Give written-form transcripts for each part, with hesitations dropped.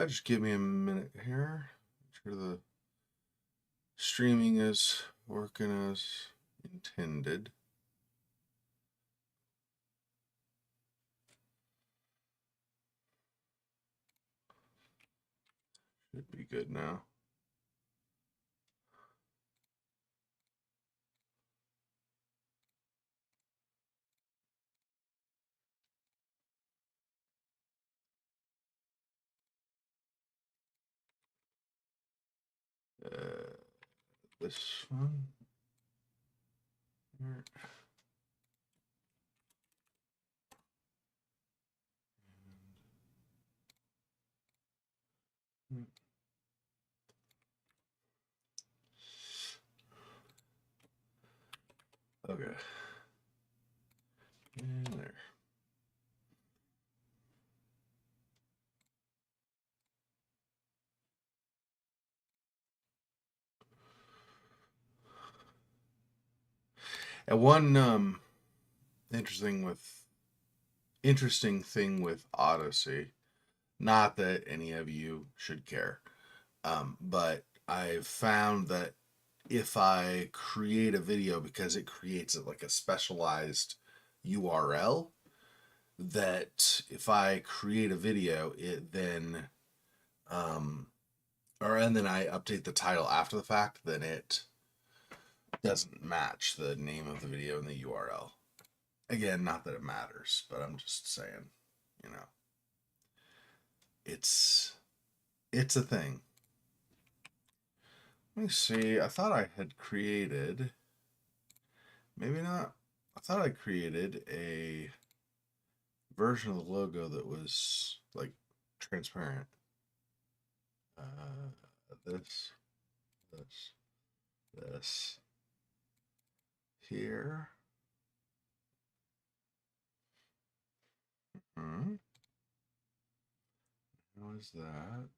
Just give me a minute here. Make sure the streaming is working as intended. Should be good now. This one here. Okay. And there. And one interesting thing with Odyssey, not that any of you should care, but I've found that if I create a video, because it creates like a specialized URL, that if I create a video, it then and then I update the title after the fact, then it doesn't match the name of the video and the URL. Again, not that it matters, but I'm just saying, you know, it's a thing. Let me see. I thought I had created, maybe not. I thought I created a version of the logo that was like transparent. This, this here. Hmm. How is that?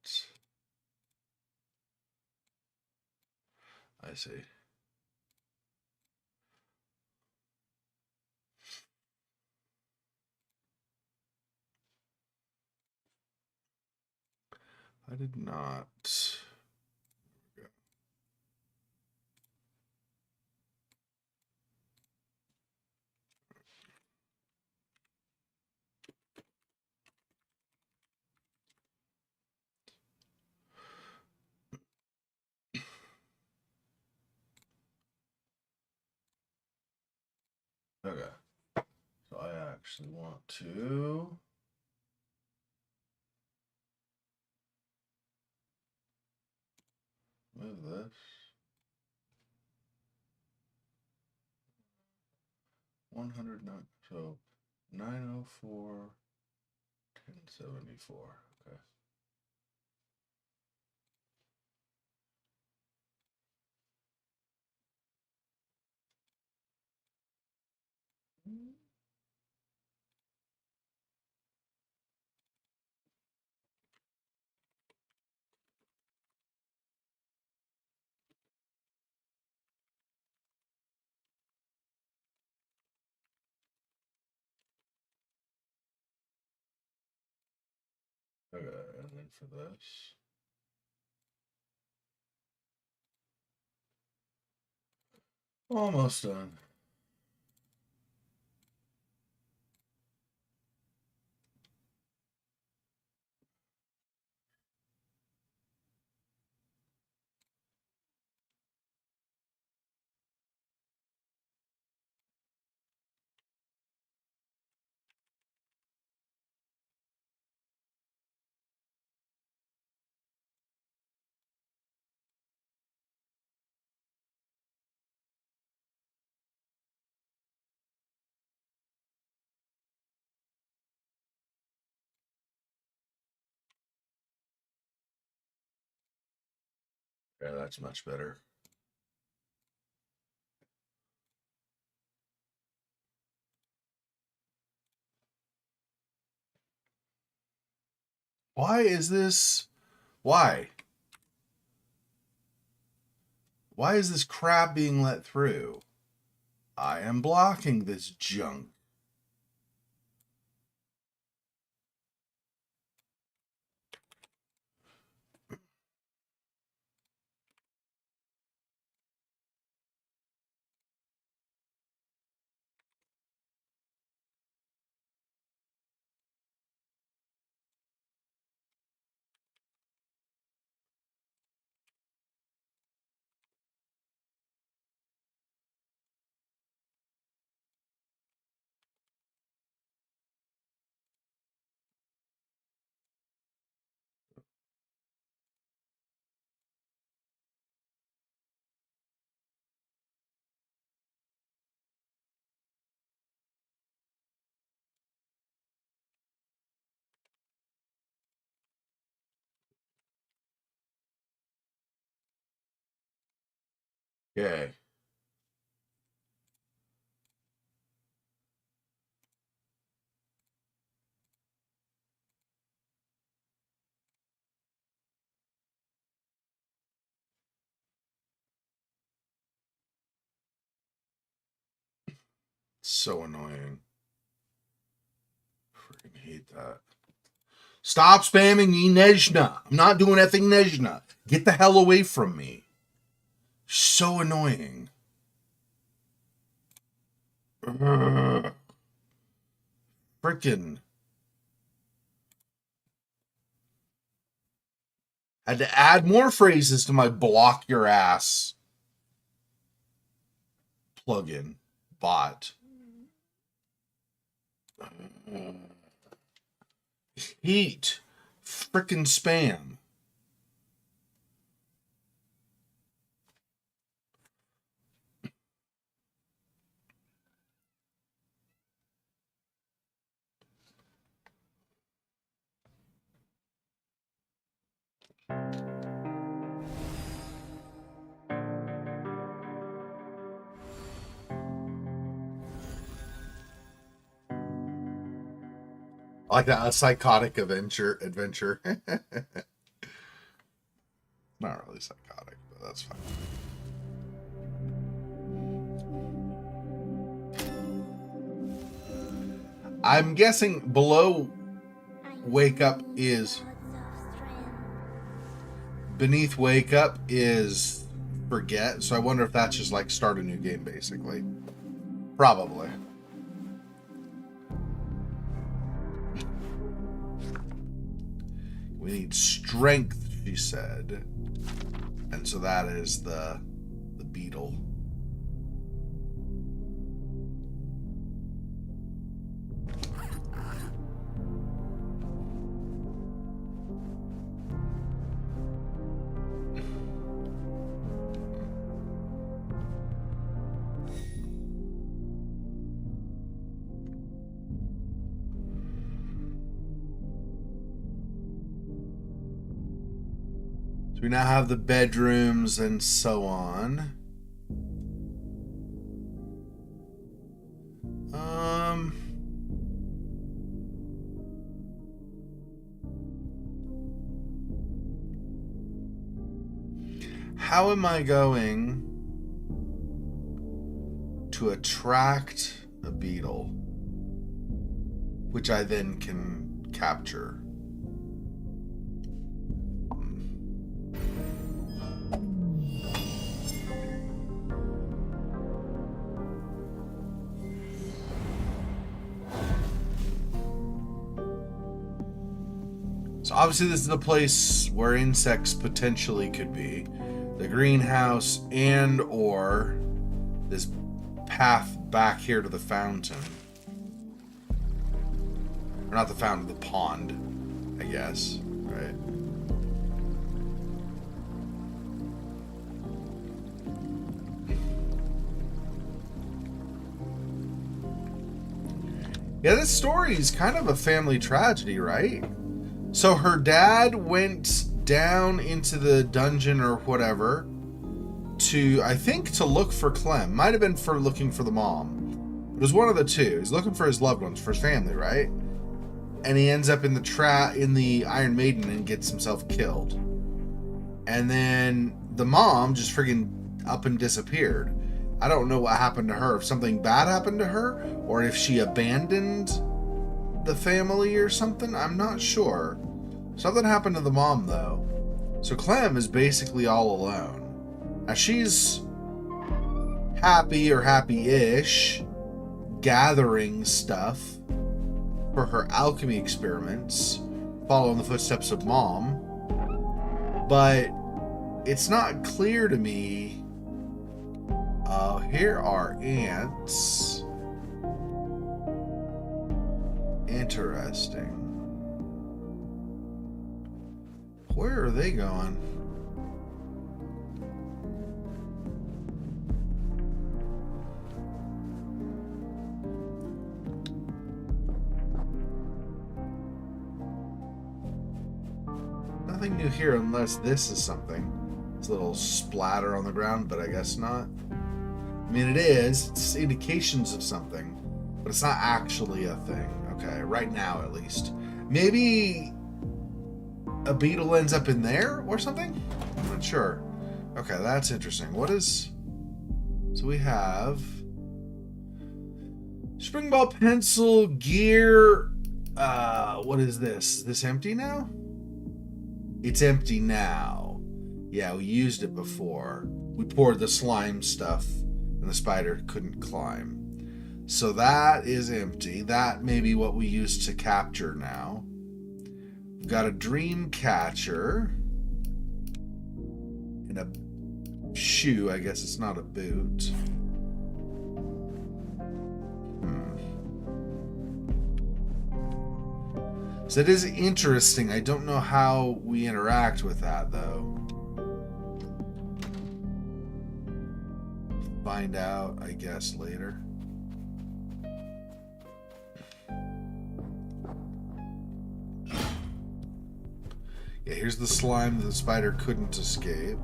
I see. I did not. Okay. So I actually want to move this. 109. So 904, 1074. Okay. Okay, and then for this. Almost done. Yeah, that's much better. Why is this? Why? Why is this crap being let through? I am blocking this junk. Okay. So annoying. Freaking hate that. Stop spamming me, Nejna. I'm not doing anything, Nejna. Get the hell away from me. So annoying. Freaking. Had to add more phrases to my block your ass plugin bot. Heat. Frickin' spam. Like a psychotic adventure. Not really psychotic, but that's fine. I'm guessing below wake up is beneath wake up is forget. So I wonder if that's just like start a new game basically. Probably. We need strength, she said. And so that is the beetle. We now have the bedrooms and so on. How am I going to attract a beetle, which I then can capture? So obviously this is a place where insects potentially could be. The greenhouse and or this path back here to the fountain. Or not the fountain, the pond, I guess, right? Yeah, this story is kind of a family tragedy, right? So her dad went down into the dungeon or whatever to, I think, to look for CLeM. Might have been for looking for the mom. It was one of the two. He's looking for his loved ones, for his family, right? And he ends up in the Iron Maiden and gets himself killed. And then the mom just friggin' up and disappeared. I don't know what happened to her. If something bad happened to her, or if she abandoned the family or something, I'm not sure. Something happened to the mom though. So CLeM is basically all alone. Now she's happy or happy-ish gathering stuff for her alchemy experiments, following the footsteps of mom. But it's not clear to me. Here are ants. Interesting. Where are they going? Nothing new here unless this is something. It's a little splatter on the ground, but I guess not. I mean, it is. It's indications of something, but it's not actually a thing. Okay, right now at least. Maybe a beetle ends up in there or something? I'm not sure. Okay, that's interesting. What is... So we have... Spring ball, pencil, gear... what is this? Is this empty now? It's empty now. Yeah, we used it before. We poured the slime stuff and the spider couldn't climb. So that is empty. That may be what we use to capture now. We've got a dream catcher. And a shoe. I guess it's not a boot. So it is interesting. I don't know how we interact with that, though. Find out, I guess, later. Yeah, here's the slime that the spider couldn't escape.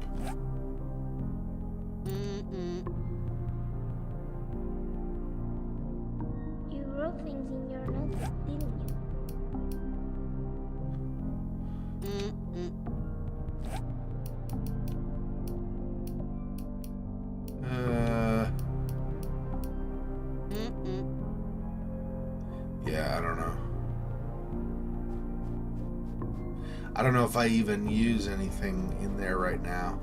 You wrote things in your notebook, didn't you? Yeah, I don't know. I don't know if I even use anything in there right now.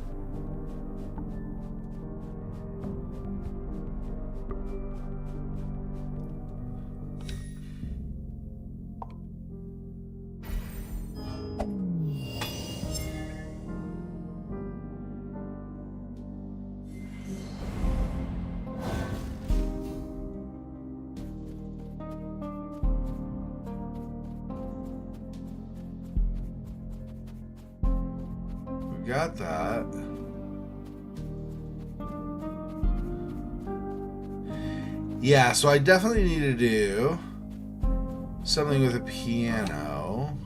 Got that. Yeah, so I definitely need to do something with a piano.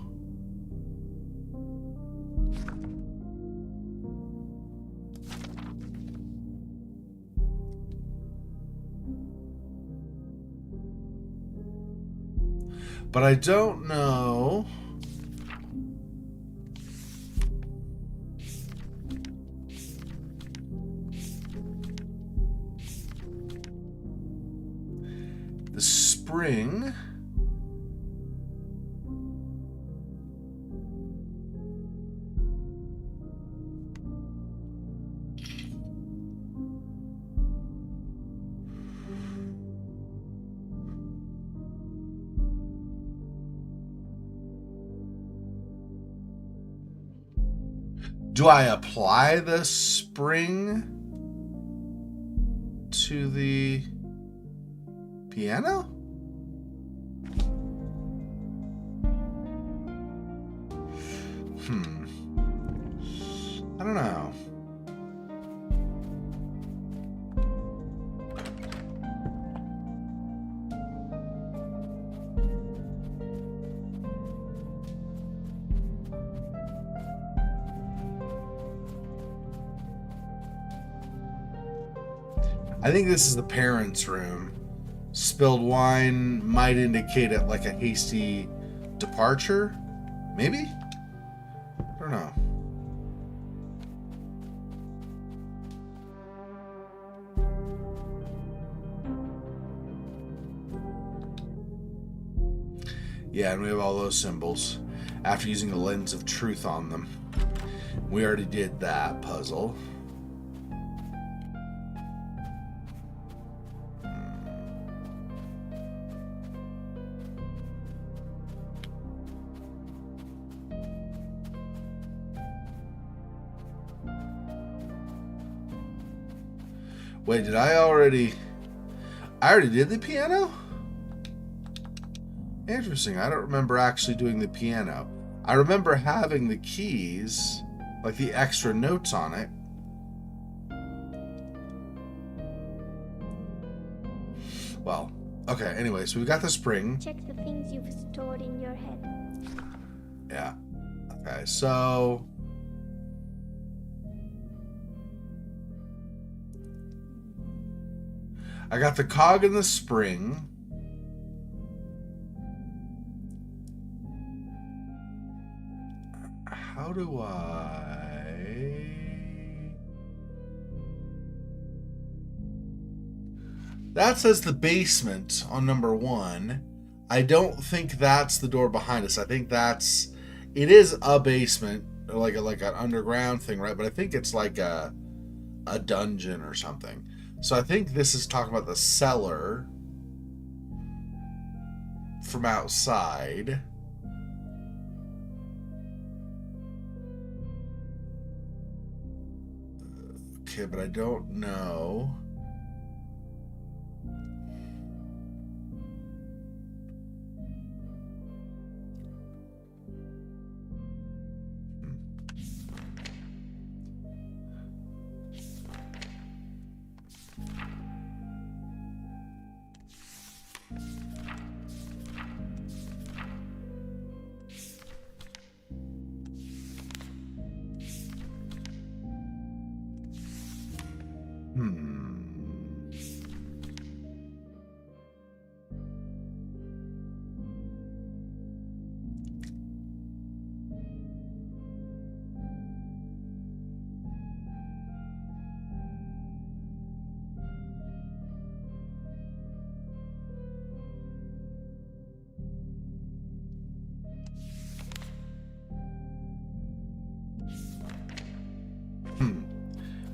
But I don't know. The spring. Do I apply the spring to the piano? I don't know. I think this is the parents' room. Spilled wine might indicate it like a hasty departure. Maybe? I don't know. Yeah, and we have all those symbols after using the lens of truth on them. We already did that puzzle. Wait, did I already did the piano? Interesting. I don't remember actually doing the piano. I remember having the keys, like the extra notes on it. Well, okay, anyway, so we've got the spring. Check the things you've stored in your head. Yeah. Okay, so I got the cog in the spring. How do I... That says the basement on number 1. I don't think that's the door behind us. I think that's... It is a basement, like an underground thing, right? But I think it's like a dungeon or something. So I think this is talking about the cellar from outside. Okay, but I don't know.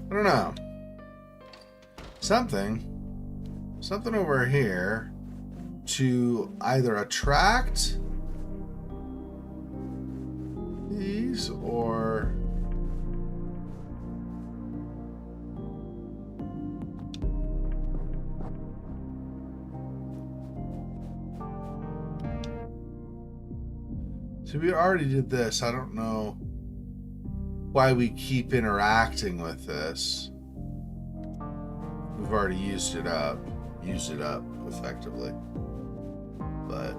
I don't know. Something over here to either attract these or... So we already did this. I don't know why we keep interacting with this. We've already used it up effectively. But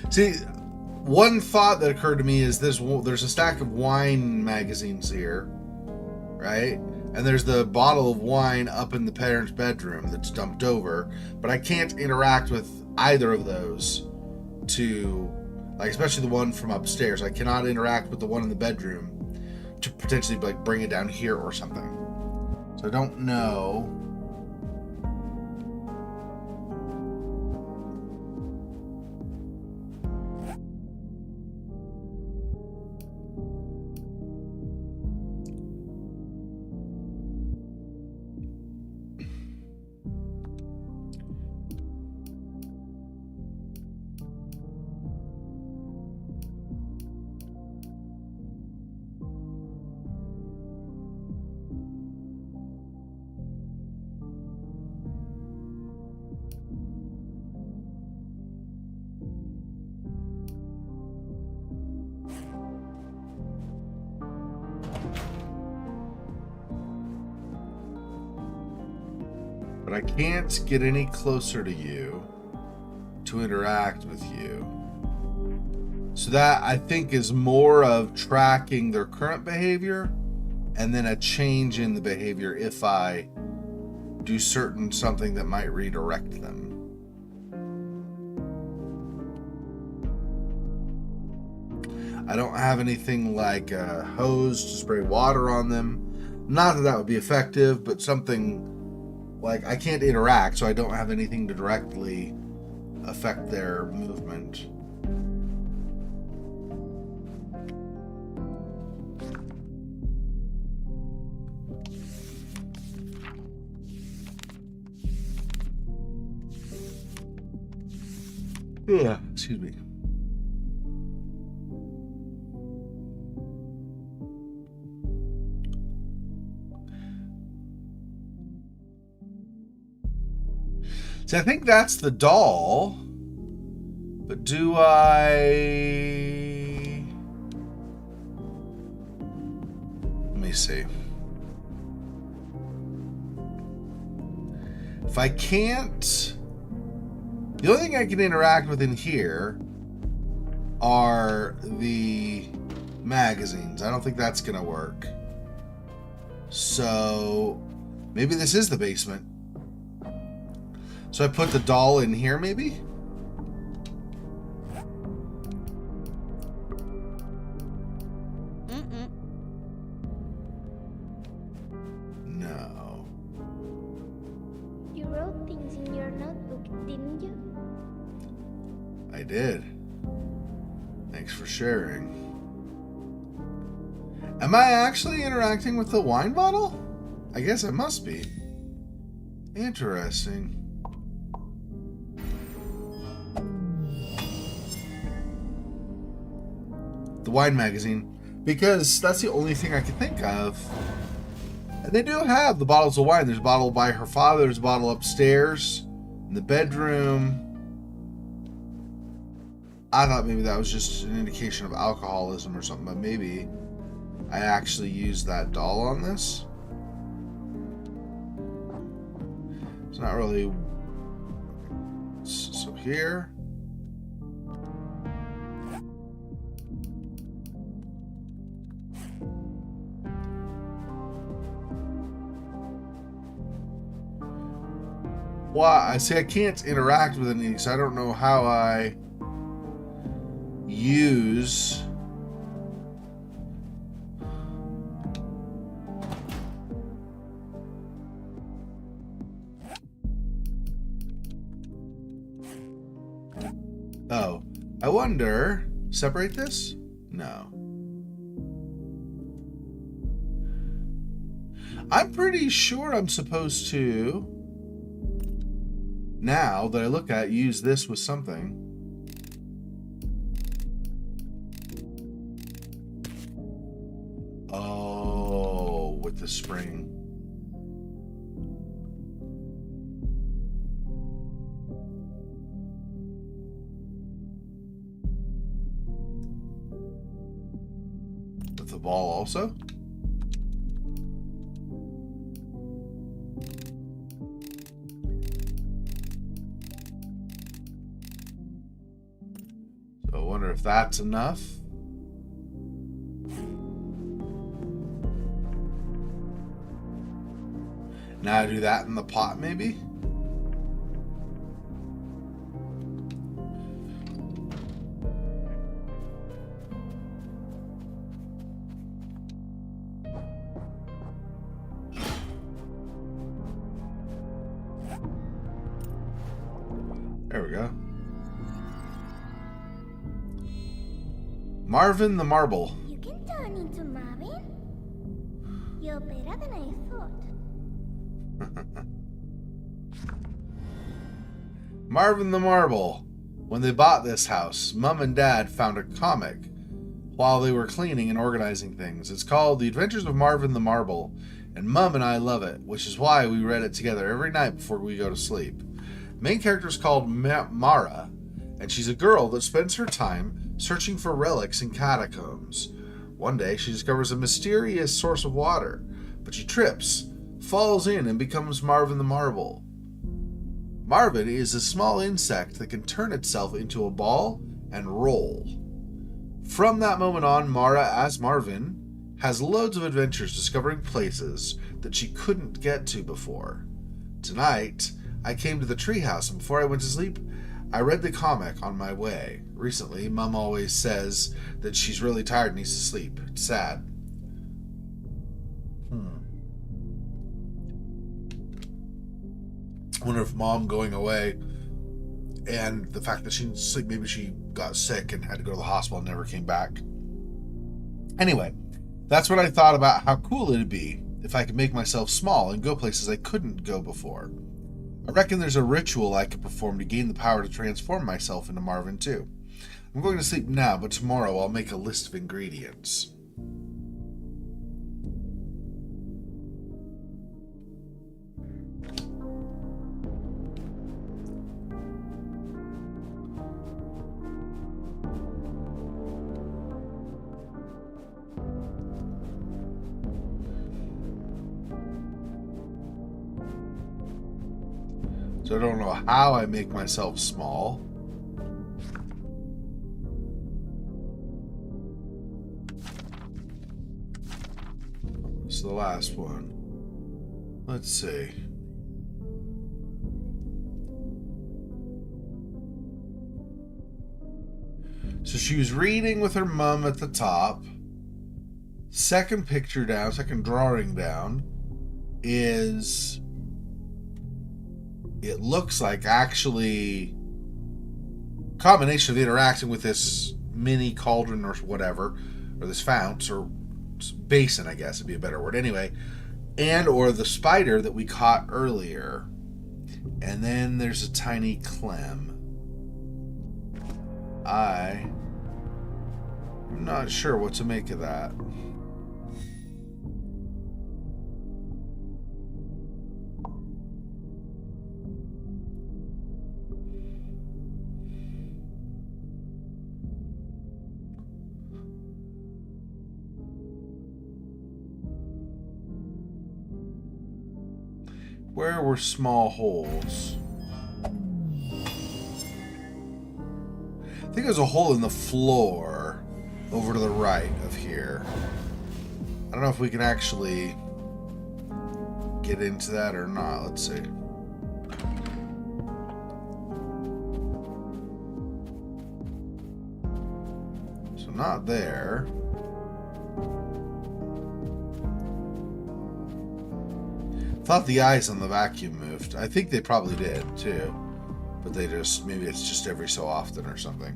see, one thought that occurred to me is there's a stack of wine magazines here, right? And there's the bottle of wine up in the parents' bedroom that's dumped over, but I can't interact with either of those to, like, especially the one from upstairs. I cannot interact with the one in the bedroom to potentially, like, bring it down here or something. So I don't know. But I can't get any closer to you to interact with you. So that, I think, is more of tracking their current behavior and then a change in the behavior if I do something that might redirect them. I don't have anything like a hose to spray water on them. Not that that would be effective, but something like I can't interact, so I don't have anything to directly affect their movement. Yeah, excuse me. See, I think that's the doll. But do I... Let me see. If I can't... The only thing I can interact with in here are the magazines. I don't think that's gonna work. So maybe this is the basement. So I put the doll in here, maybe? No. You wrote things in your notebook, didn't you? I did. Thanks for sharing. Am I actually interacting with the wine bottle? I guess I must be. Interesting. The wine magazine. Because that's the only thing I can think of. And they do have the bottles of wine. There's a bottle by her father. There's a bottle upstairs in the bedroom. I thought maybe that was just an indication of alcoholism or something, but maybe I actually used that doll on this. It's not really. So here. Why? I say I can't interact with any, so I don't know how I use. Oh, I wonder. Separate this? No. I'm pretty sure I'm supposed to, now that I look at, use this with something. Oh, with the spring. With the ball also? So I wonder if that's enough. Now I do that in the pot, maybe? There we go. Marvin the Marble. You can turn into Marvin? You're better than I thought. Marvin the Marble. When they bought this house, Mom and Dad found a comic while they were cleaning and organizing things. It's called The Adventures of Marvin the Marble, and Mom and I love it, which is why we read it together every night before we go to sleep. The main character is called Mara, and she's a girl that spends her time searching for relics in catacombs. One day, she discovers a mysterious source of water, but she trips, falls in, and becomes Marvin the Marble. Marvin is a small insect that can turn itself into a ball and roll. From that moment on, Mara, as Marvin, has loads of adventures discovering places that she couldn't get to before. Tonight, I came to the treehouse, and before I went to sleep, I read the comic on my way. Recently, Mom always says that she's really tired and needs to sleep. It's sad. I wonder if Mom going away and the fact that she didn't sleep, maybe she got sick and had to go to the hospital and never came back. Anyway, that's what I thought about how cool it'd be if I could make myself small and go places I couldn't go before. I reckon there's a ritual I could perform to gain the power to transform myself into Marvin too. I'm going to sleep now, but tomorrow I'll make a list of ingredients. So I don't know how I make myself small. It's the last one. Let's see. So she was reading with her mom at the top. Second picture down, second drawing down is, it looks like actually combination of interacting with this mini cauldron or whatever, or this fount or basin, I guess would be a better word. Anyway, and or the spider that we caught earlier. And then there's a tiny CLeM. I'm not sure what to make of that. Where were small holes? I think there's a hole in the floor over to the right of here. I don't know if we can actually get into that or not. Let's see. So not there. Thought the eyes on the vacuum moved. I think they probably did too. But they just, maybe it's just every so often or something.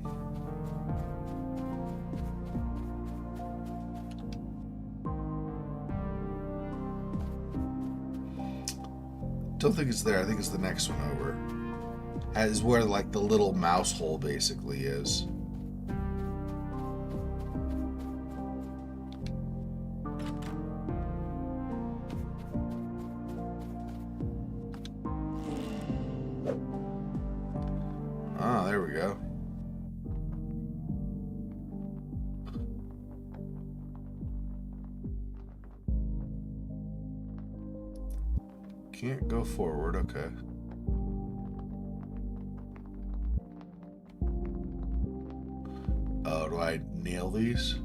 Don't think it's there. I think it's the next one over. As where like the little mouse hole basically is. Ah, there we go. Can't go forward, okay. Oh, do I nail these?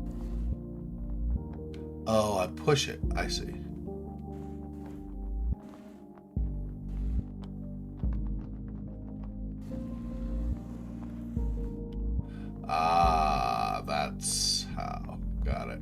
Oh, I push it. I see. Ah, that's how. Got it.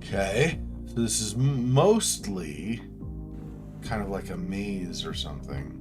Okay, so this is mostly kind of like a maze or something.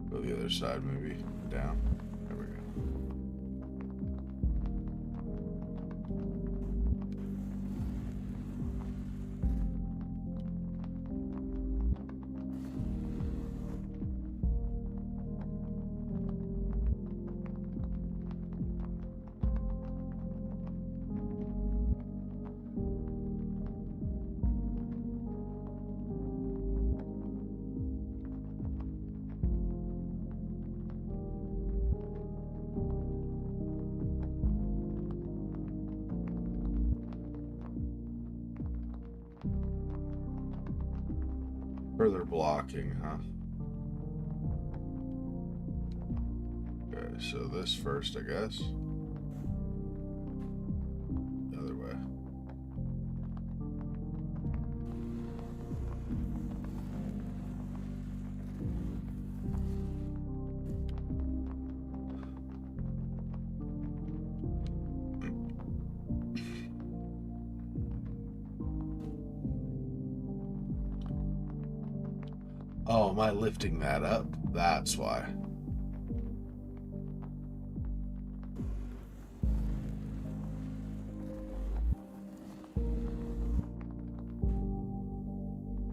Go the other side, maybe down. There we go. Further blocking, huh? Okay, so this first, I guess. The other way. Oh, am I lifting that up? That's why.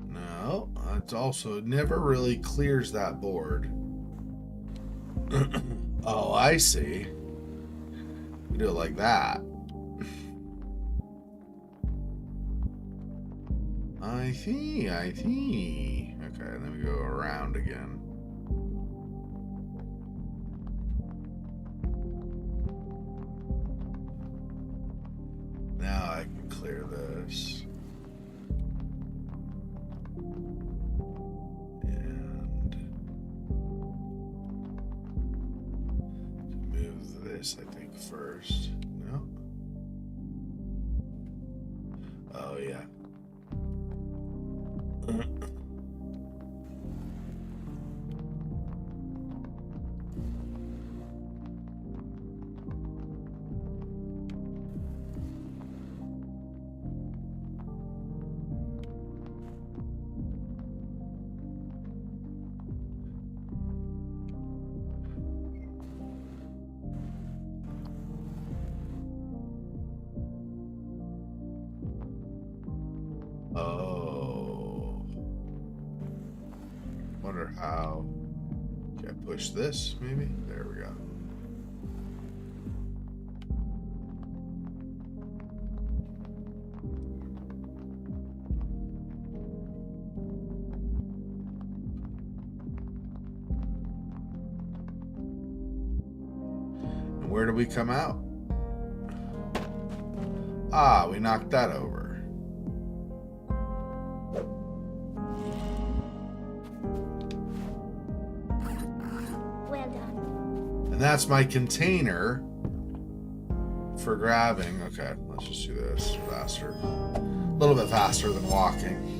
No, it's also, it never really clears that board. Oh, I see. You do it like that. I see, I see. Okay, then we go around again. Now I can clear this. And move this, I think, first. No? Oh, yeah. Oh. Wonder how. Can I push this, maybe? There we go. And where do we come out? Ah, we knocked that over. Well done. And that's my container for grabbing. Okay, let's just do this faster. A little bit faster than walking.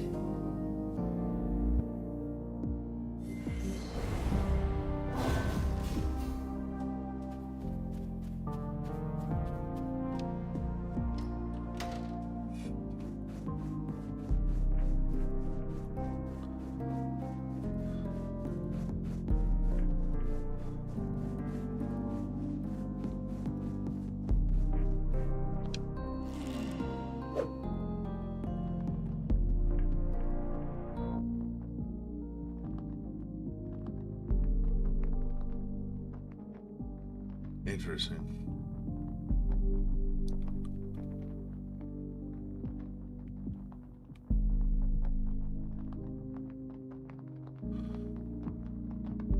Interesting.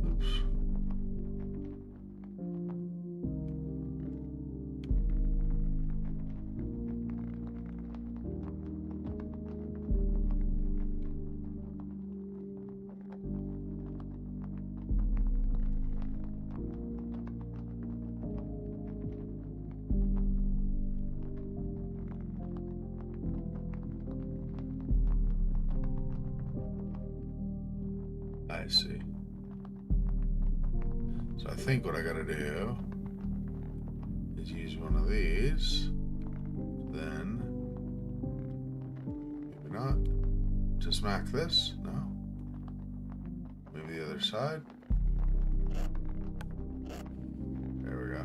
Oops. I see. So I think what I gotta do is use one of these. Then, maybe not. To smack this? No. Maybe the other side. There we go.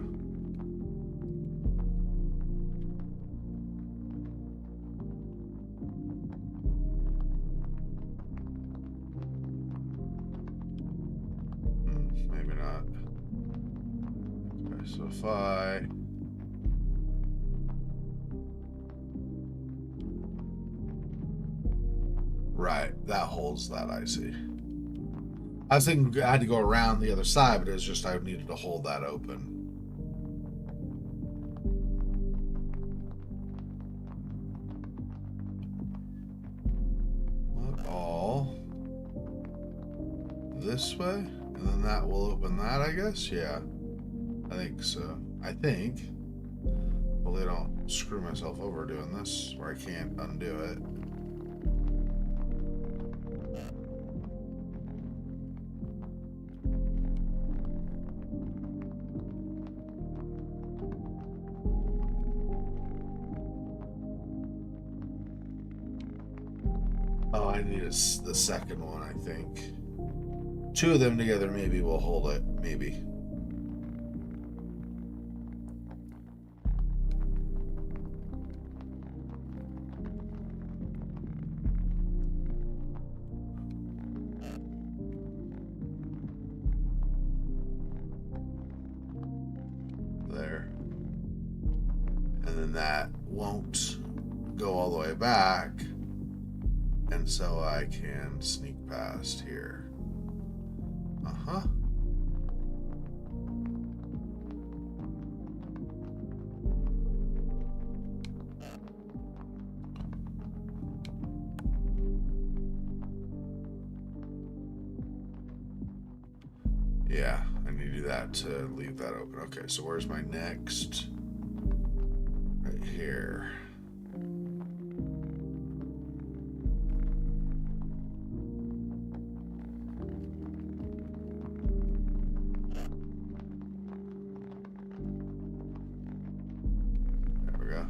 Maybe not. Okay, so if I right, that holds that, I see. I was thinking I had to go around the other side, but it was just I needed to hold that open. What all this way? And then that will open that, I guess? Yeah. I think so. I think. Hopefully I don't screw myself over doing this where I can't undo it. Oh, I need the second one, I think. Two of them together maybe will hold it. Maybe. There. And then that won't go all the way back. And so I can sneak past here. Uh-huh. Yeah, I need to do that to leave that open. Okay, so where's my next? Right here. There we go.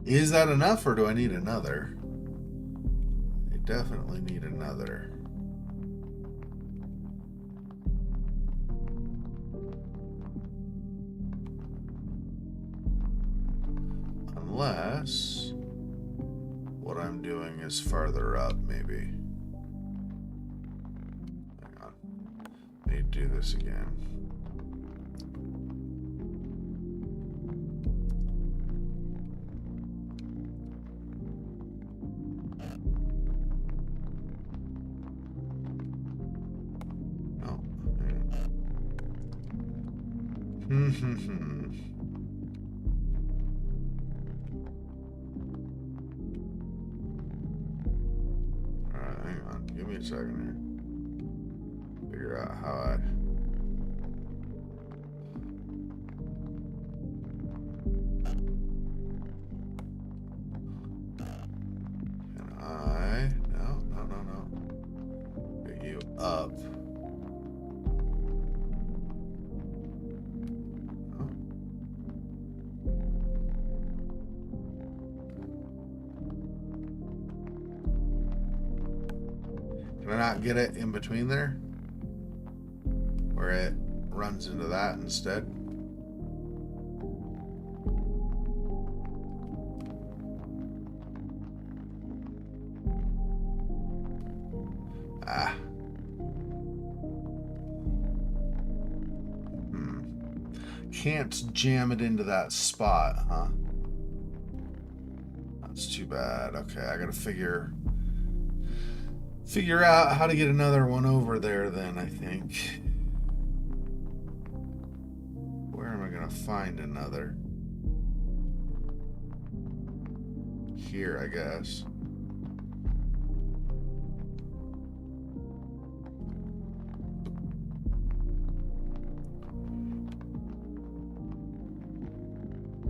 Is that enough, or do I need another? I definitely need another. Unless what I'm doing is farther up, maybe. Hang on. I need to do this again. No. Alright, hang on. Give me a second here. Figure out how I... Can I... No. Get you up. Oh. Can I not get it in between there? Where it runs into that instead? Ah. Can't jam it into that spot, huh? That's too bad. Okay, I gotta figure out how to get another one over there then, I think. Where am I gonna find another? Here, I guess.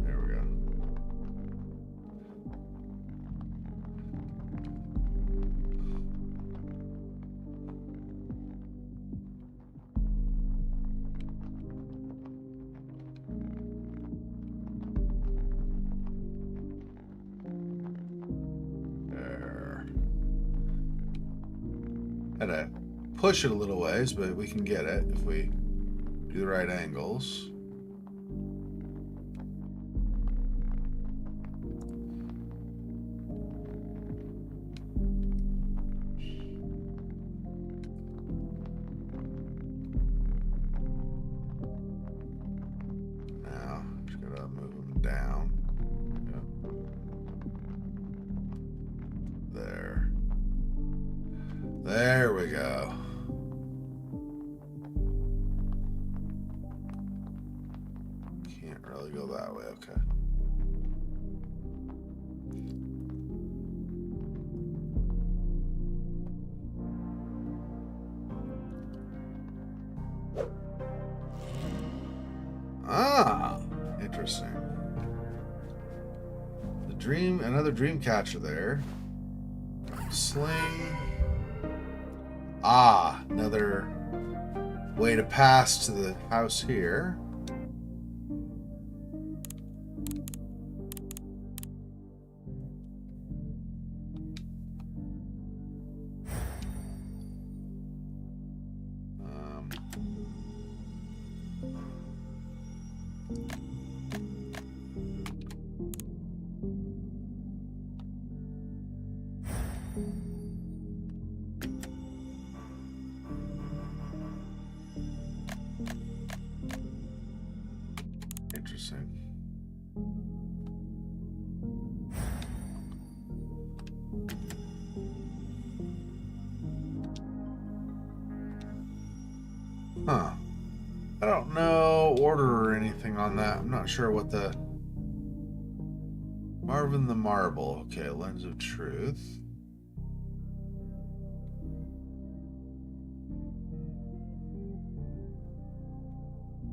There we go. Had to push it a little ways, but we can get it if we do the right angles. Now, just gotta move them down. Yep. There. There we go. Can't really go that way, okay. Ah, interesting. Another dream catcher there. Sling. Ah, another way to pass to the house here. Interesting. Huh. I don't know order or anything on that. I'm not sure what the... Marvin the Marble. Okay, Lens of Truth.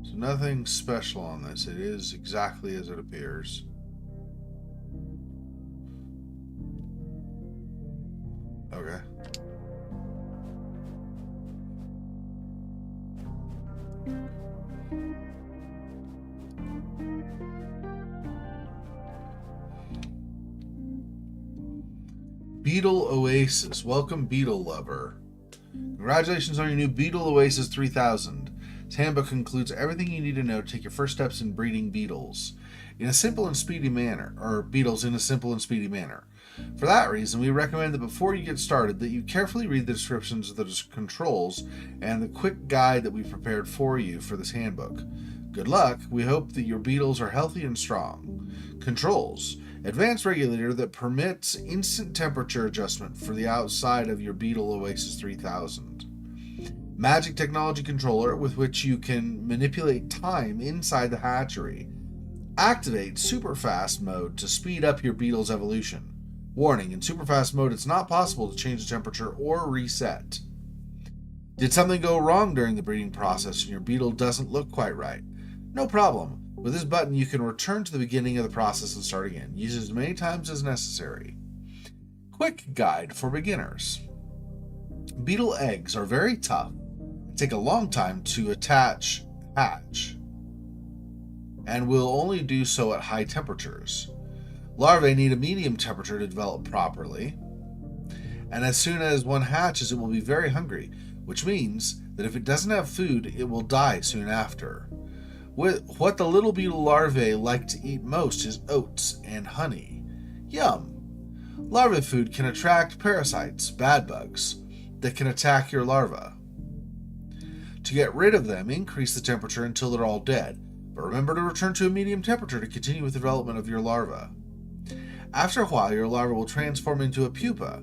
So nothing special on this. It is exactly as it appears. Okay. Beetle Oasis. Welcome, Beetle Lover. Congratulations on your new Beetle Oasis 3000. This handbook includes everything you need to know to take your first steps in breeding beetles in a simple and speedy manner, or beetles in a simple and speedy manner. For that reason, we recommend that before you get started, that you carefully read the descriptions of the controls and the quick guide that we prepared for you for this handbook. Good luck. We hope that your beetles are healthy and strong. Controls. Advanced regulator that permits instant temperature adjustment for the outside of your Beetle Oasis 3000. Magic technology controller with which you can manipulate time inside the hatchery. Activate super fast mode to speed up your beetle's evolution. Warning, in super fast mode it's not possible to change the temperature or reset. Did something go wrong during the breeding process and your beetle doesn't look quite right? No problem. With this button you can return to the beginning of the process and start again. Use it as many times as necessary. Quick guide for beginners. Beetle eggs are very tough and take a long time to hatch, and will only do so at high temperatures. Larvae need a medium temperature to develop properly, and as soon as one hatches, it will be very hungry, which means that if it doesn't have food, it will die soon after. What the little beetle larvae like to eat most is oats and honey. Yum! Larvae food can attract parasites, bad bugs, that can attack your larva. To get rid of them, increase the temperature until they're all dead, but remember to return to a medium temperature to continue with the development of your larva. After a while, your larva will transform into a pupa.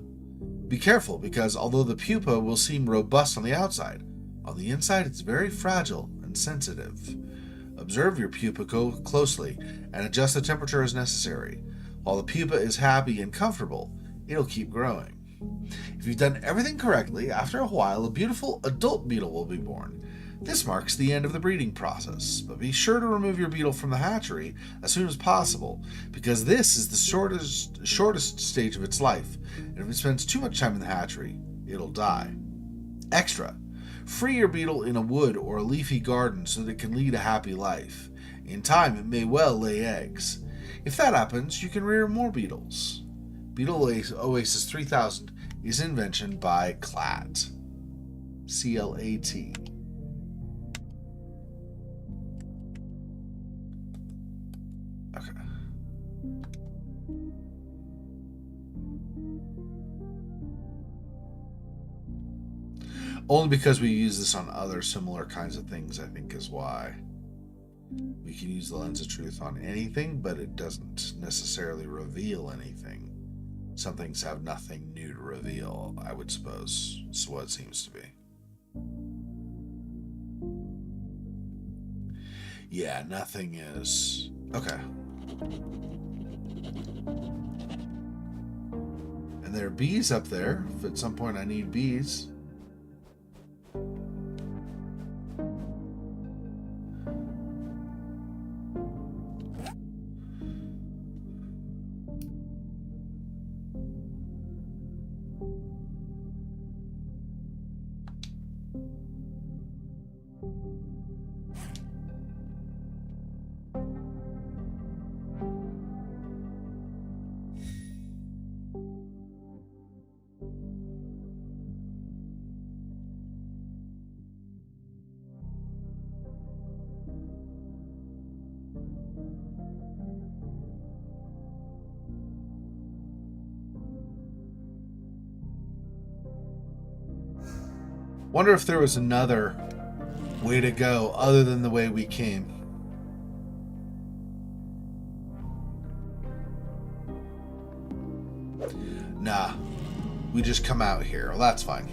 Be careful, because although the pupa will seem robust on the outside, on the inside it's very fragile and sensitive. Observe your pupa closely and adjust the temperature as necessary. While the pupa is happy and comfortable, it'll keep growing. If you've done everything correctly, after a while a beautiful adult beetle will be born. This marks the end of the breeding process, but be sure to remove your beetle from the hatchery as soon as possible, because this is the shortest stage of its life, and if it spends too much time in the hatchery, it'll die. Extra. Free your beetle in a wood or a leafy garden so that it can lead a happy life. In time, it may well lay eggs. If that happens, you can rear more beetles. Beetle Oasis 3000 is an invention by CLAT. C-L-A-T. Okay. Only because we use this on other similar kinds of things, I think, is why. We can use the Lens of Truth on anything, but it doesn't necessarily reveal anything. Some things have nothing new to reveal, I would suppose. Is what it seems to be. Yeah, nothing is... Okay. And there are bees up there, if at some point I need bees. Wonder if there was another way to go other than the way we came. we just come out here. Well, that's fine.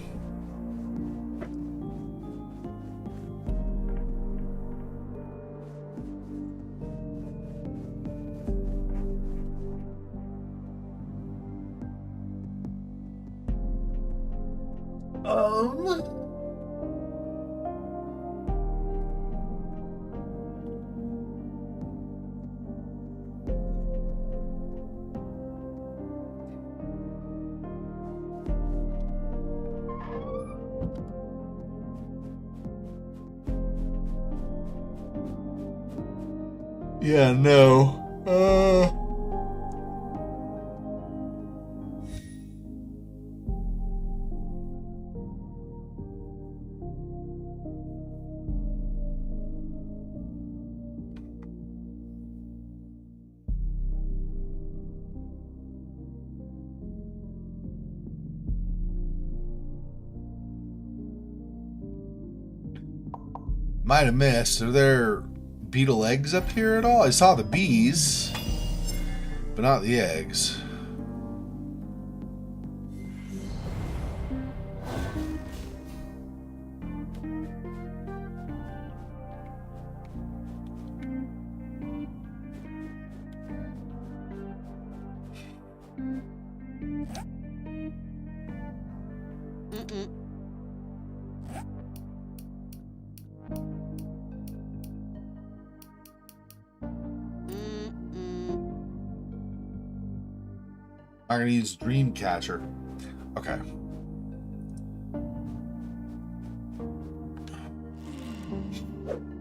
Yeah, no. Might have missed. Are there beetle eggs up here at all? I saw the bees, but not the eggs. I'm gonna use Dreamcatcher. Okay.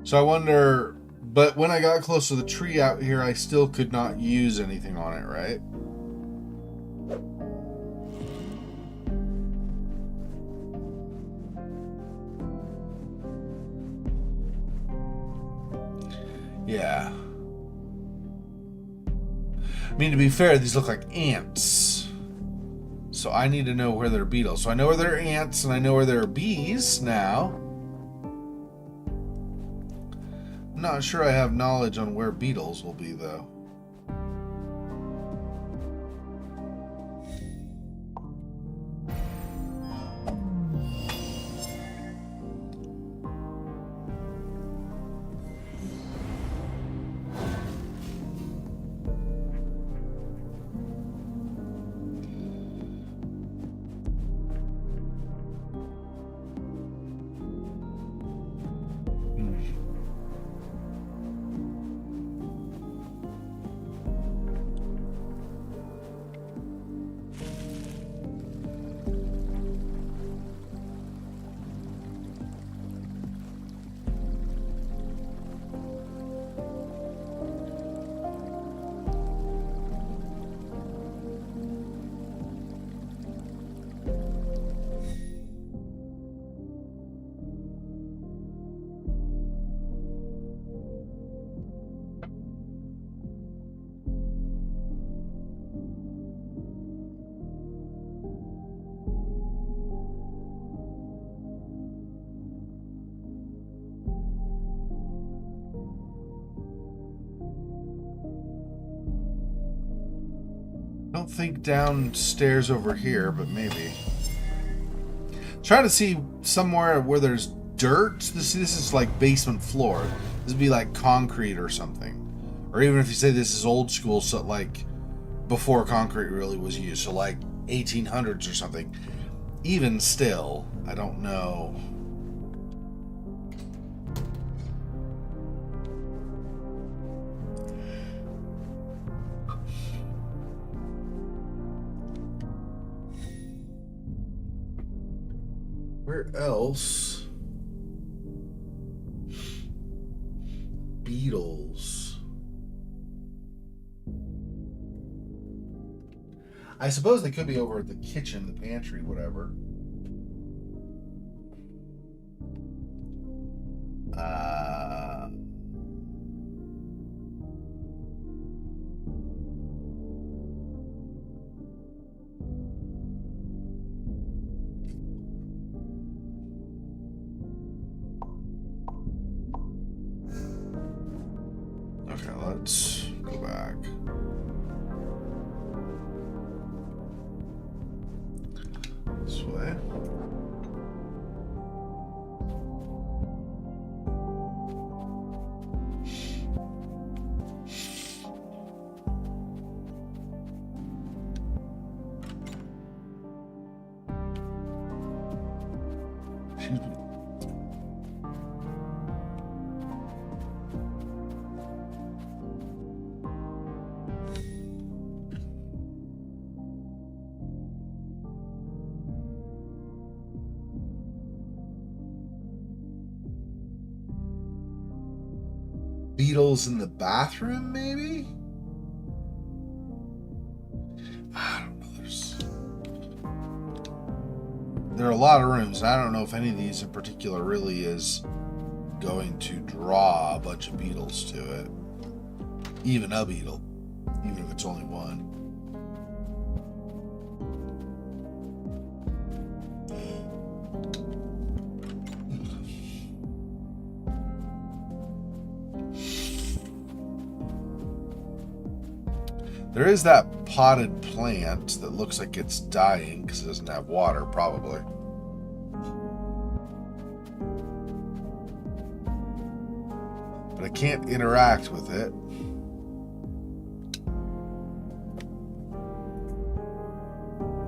So I wonder, but when I got close to the tree out here, I still could not use anything on it, right? Yeah. I mean, to be fair, these look like ants. So I need to know where there are beetles. So I know where there are ants and I know where there are bees now. I'm not sure I have knowledge on where beetles will be, though. I don't think downstairs over here, but maybe. Trying to see somewhere where there's dirt. This is like basement floor. This would be like concrete or something. Or even if you say this is old school, so like before concrete really was used, so like 1800s or something. Even still, I don't know. Where else? Beetles. I suppose they could be over at the kitchen, the pantry, whatever. Okay, let's go back. beetles in the bathroom, maybe? I don't know. There are a lot of rooms. I don't know if any of these in particular really is going to draw a bunch of beetles to it. Even a beetle. Even if it's only one. There is that potted plant that looks like it's dying because it doesn't have water, probably. But I can't interact with it.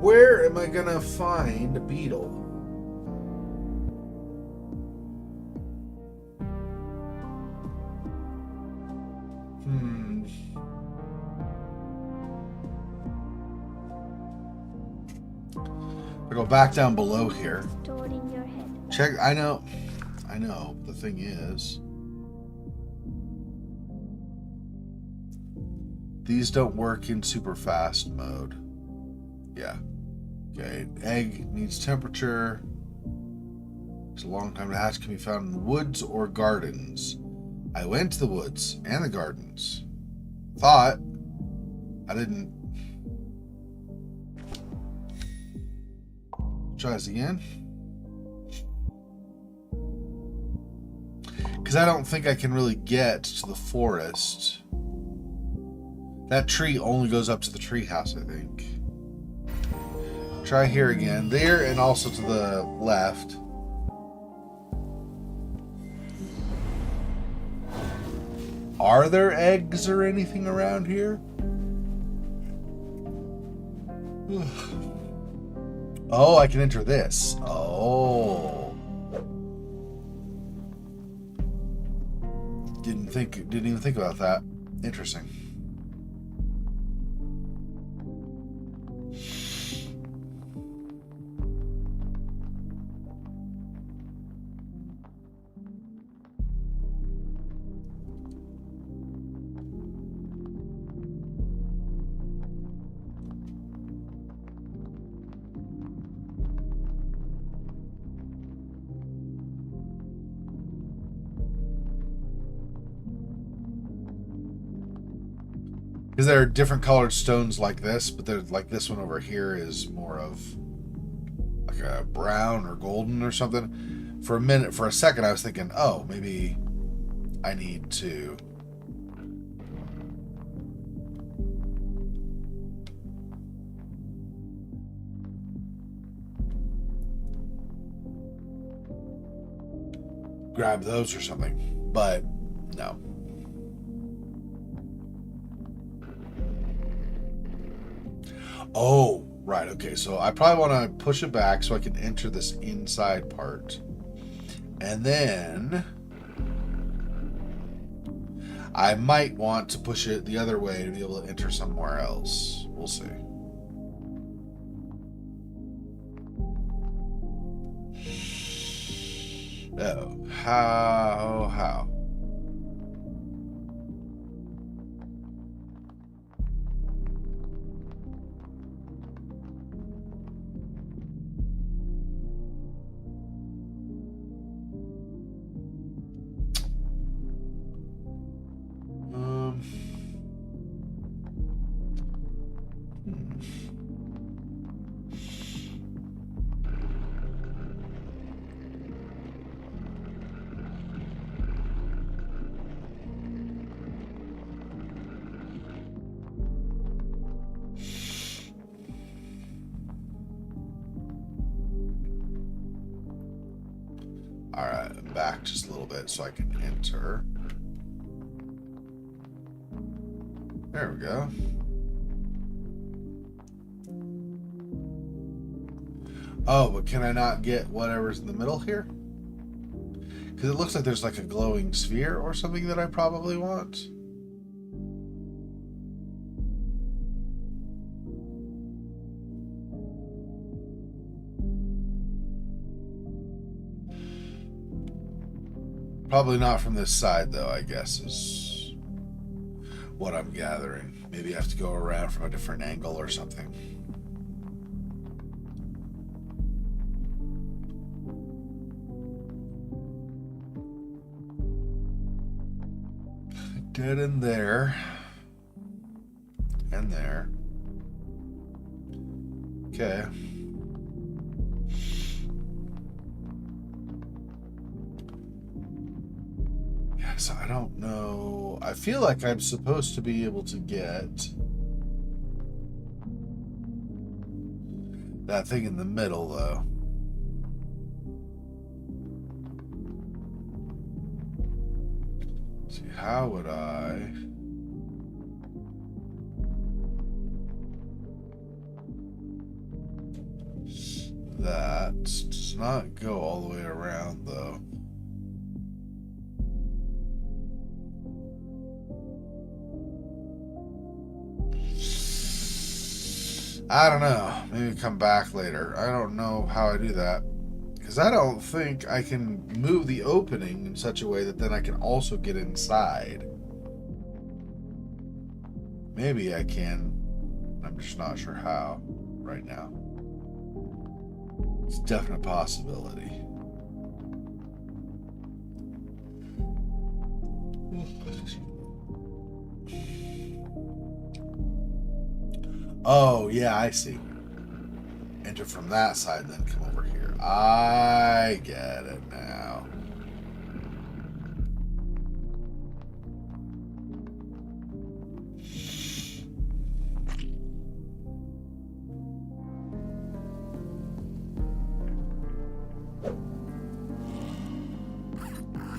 Where am I gonna find a beetle? I go back down below here. Stored in your head. Check. I know. The thing is, these don't work in super fast mode. Yeah. Okay. Egg needs temperature. It's a long time to hatch. Can be found in woods or gardens. I went to the woods and the gardens. Thought I didn't. Try this again. Because I don't think I can really get to the forest. That tree only goes up to the tree house, I think. Try here again. There and also to the left. Are there eggs or anything around here? Oh, I can enter this. Oh. Didn't even think about that. Interesting. Because there are different colored stones like this, but there's like this one over here is more of like a brown or golden or something. For a second, I was thinking, oh, maybe I need to grab those or something, but no. Oh, right. Okay, so I probably want to push it back so I can enter this inside part. And then I might want to push it the other way to be able to enter somewhere else. We'll see. Oh, how? Alright, back just a little bit so I can enter. There we go. Oh, but can I not get whatever's in the middle here? Because it looks like there's like a glowing sphere or something that I probably want. Probably not from this side, though, I guess, is what I'm gathering. Maybe I have to go around from a different angle or something. Dead end there. And there. Okay. Yeah, so I don't know. I feel like I'm supposed to be able to get that thing in the middle, though. Let's see, how would I... That does not go all the way around, though. I don't know. Maybe come back later. I don't know how I do that. Because I don't think I can move the opening in such a way that then I can also get inside. Maybe I can. I'm just not sure how right now. It's a definite possibility. Oh, yeah, I see. Enter from that side, then come over here. I get it now.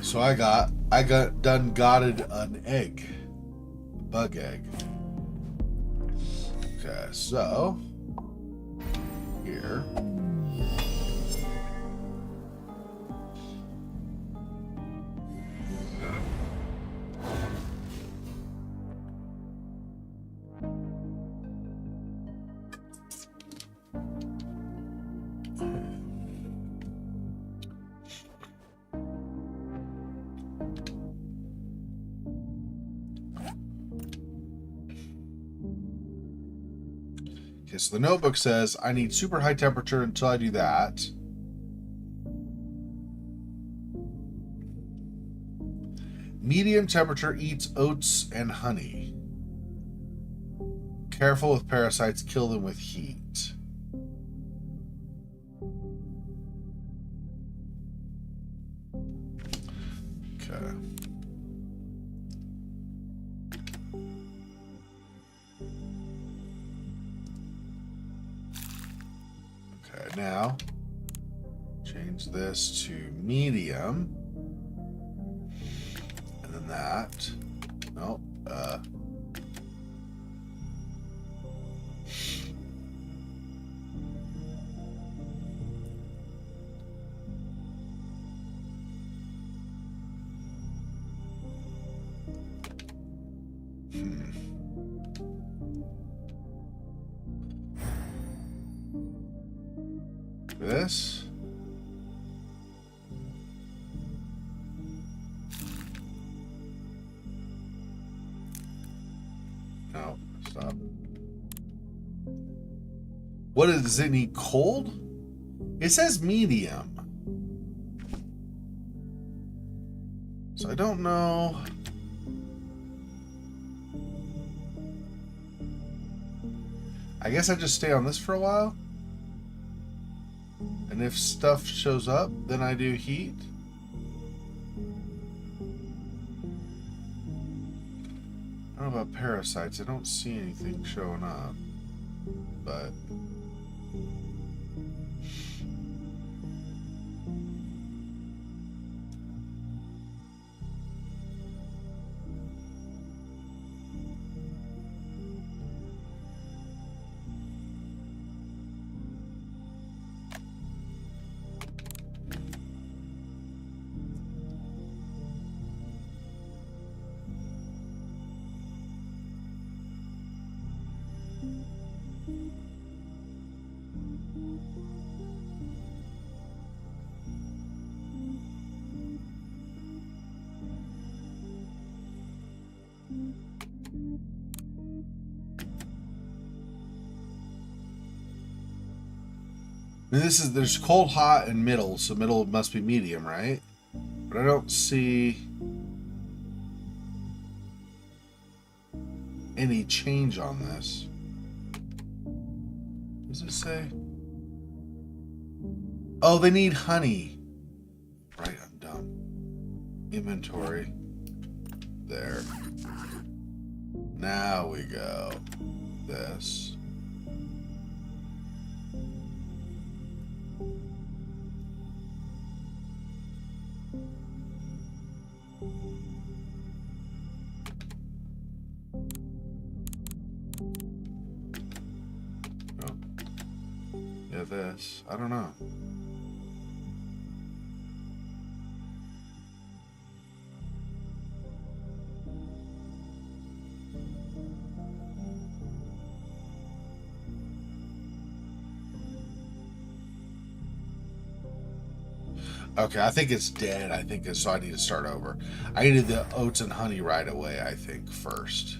So I got gotted an egg. A bug egg. Okay, so here. Okay, so the notebook says I need super high temperature until I do that. Medium temperature eats oats and honey. Careful with parasites, kill them with heat. Okay. Okay, now change this to medium. And then that. Nope. This. No, stop. What does it need? Cold? It says medium. So I don't know. I guess I just stay on this for a while. And if stuff shows up, then I do heat. I don't know about parasites. I don't see anything showing up. But... I mean, there's cold, hot, and middle, so middle must be medium, right? But I don't see any change on this. What does it say? Oh, they need honey. Right, I'm dumb. Inventory. There. Now we go. This. Oh. Yeah, this. I don't know. Okay, I think it's dead. I think it's, so I need to start over. I needed the oats and honey right away, I think, first.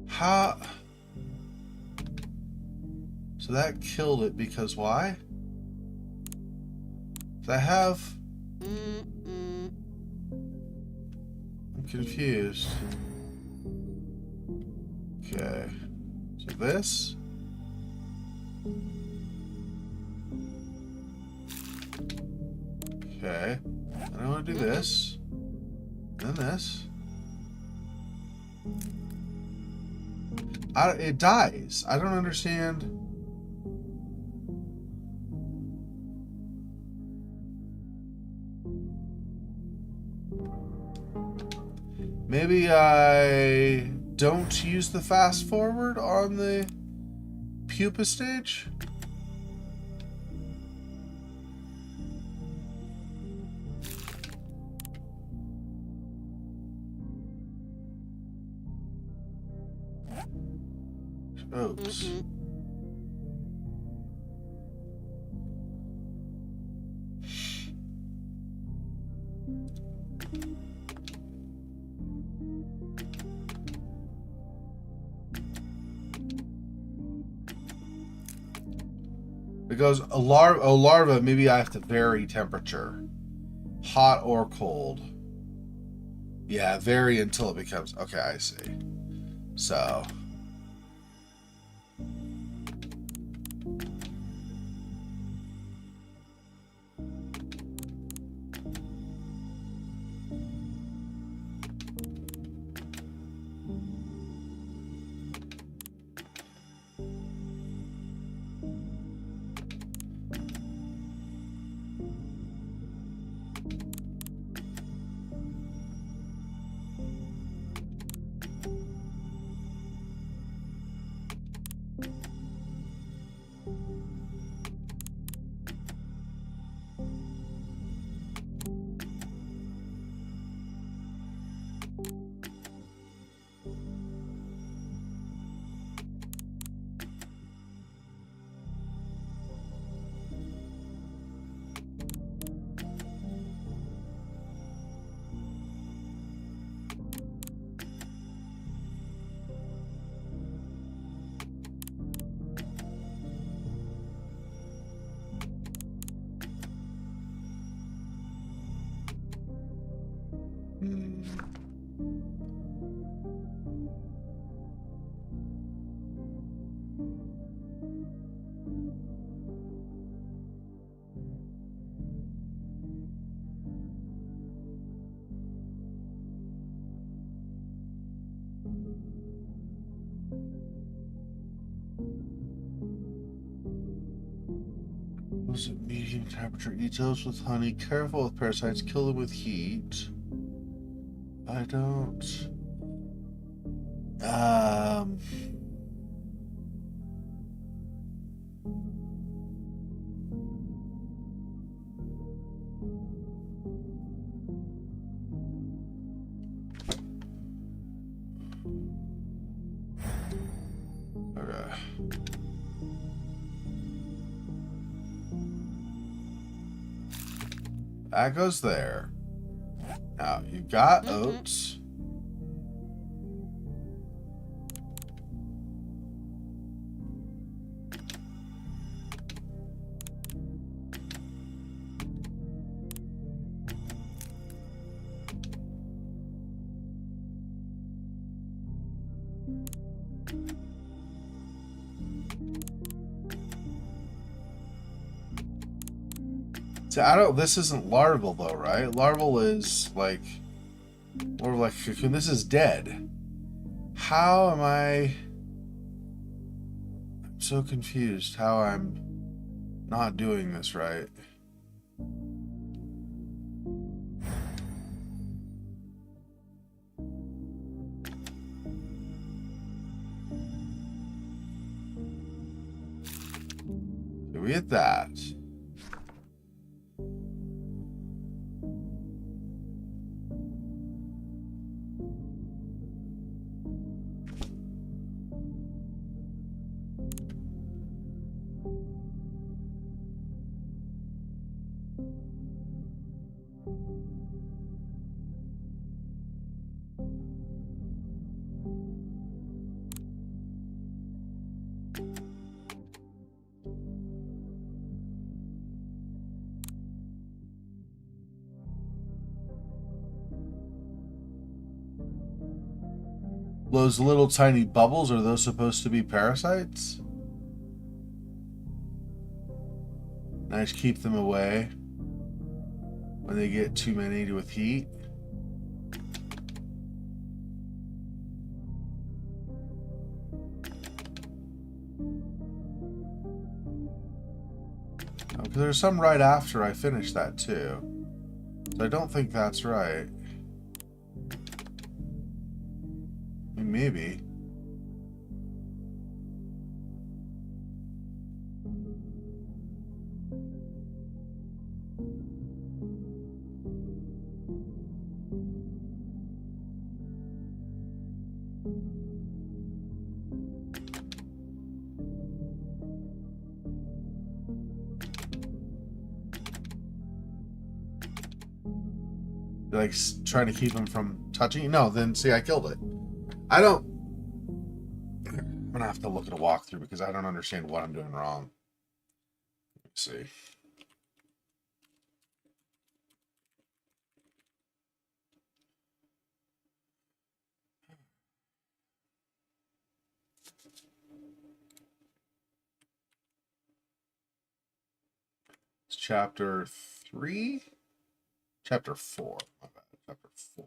How? So that killed it because why? Does I have? I'm confused. Okay. So this? Okay. And I want to do this. And this. It dies. I don't understand. Maybe I don't use the fast forward on the pupa stage? Oops. It goes a larva. Maybe I have to vary temperature, hot or cold. Yeah, vary until it becomes. Okay, I see. So. Was it medium temperature? Eat those with honey. Careful with parasites. Kill them with heat. I don't. Um. Okay. That goes there. Now, you've got oats. See, I don't. This isn't larval though, right? Larval is like more like cocoon. This is dead. How am I? I'm so confused. How I'm not doing this right. Do we get that? Those little tiny bubbles, are those supposed to be parasites? Nice, keep them away when they get too many with heat. Okay, there's some right after I finish that too. So I don't think that's right. I mean, maybe. Like trying to keep them from touching. No, then see, I killed it. I don't. I'm gonna have to look at a walkthrough because I don't understand what I'm doing wrong. Let's see. It's chapter 3, chapter 4. My bad. Chapter 4.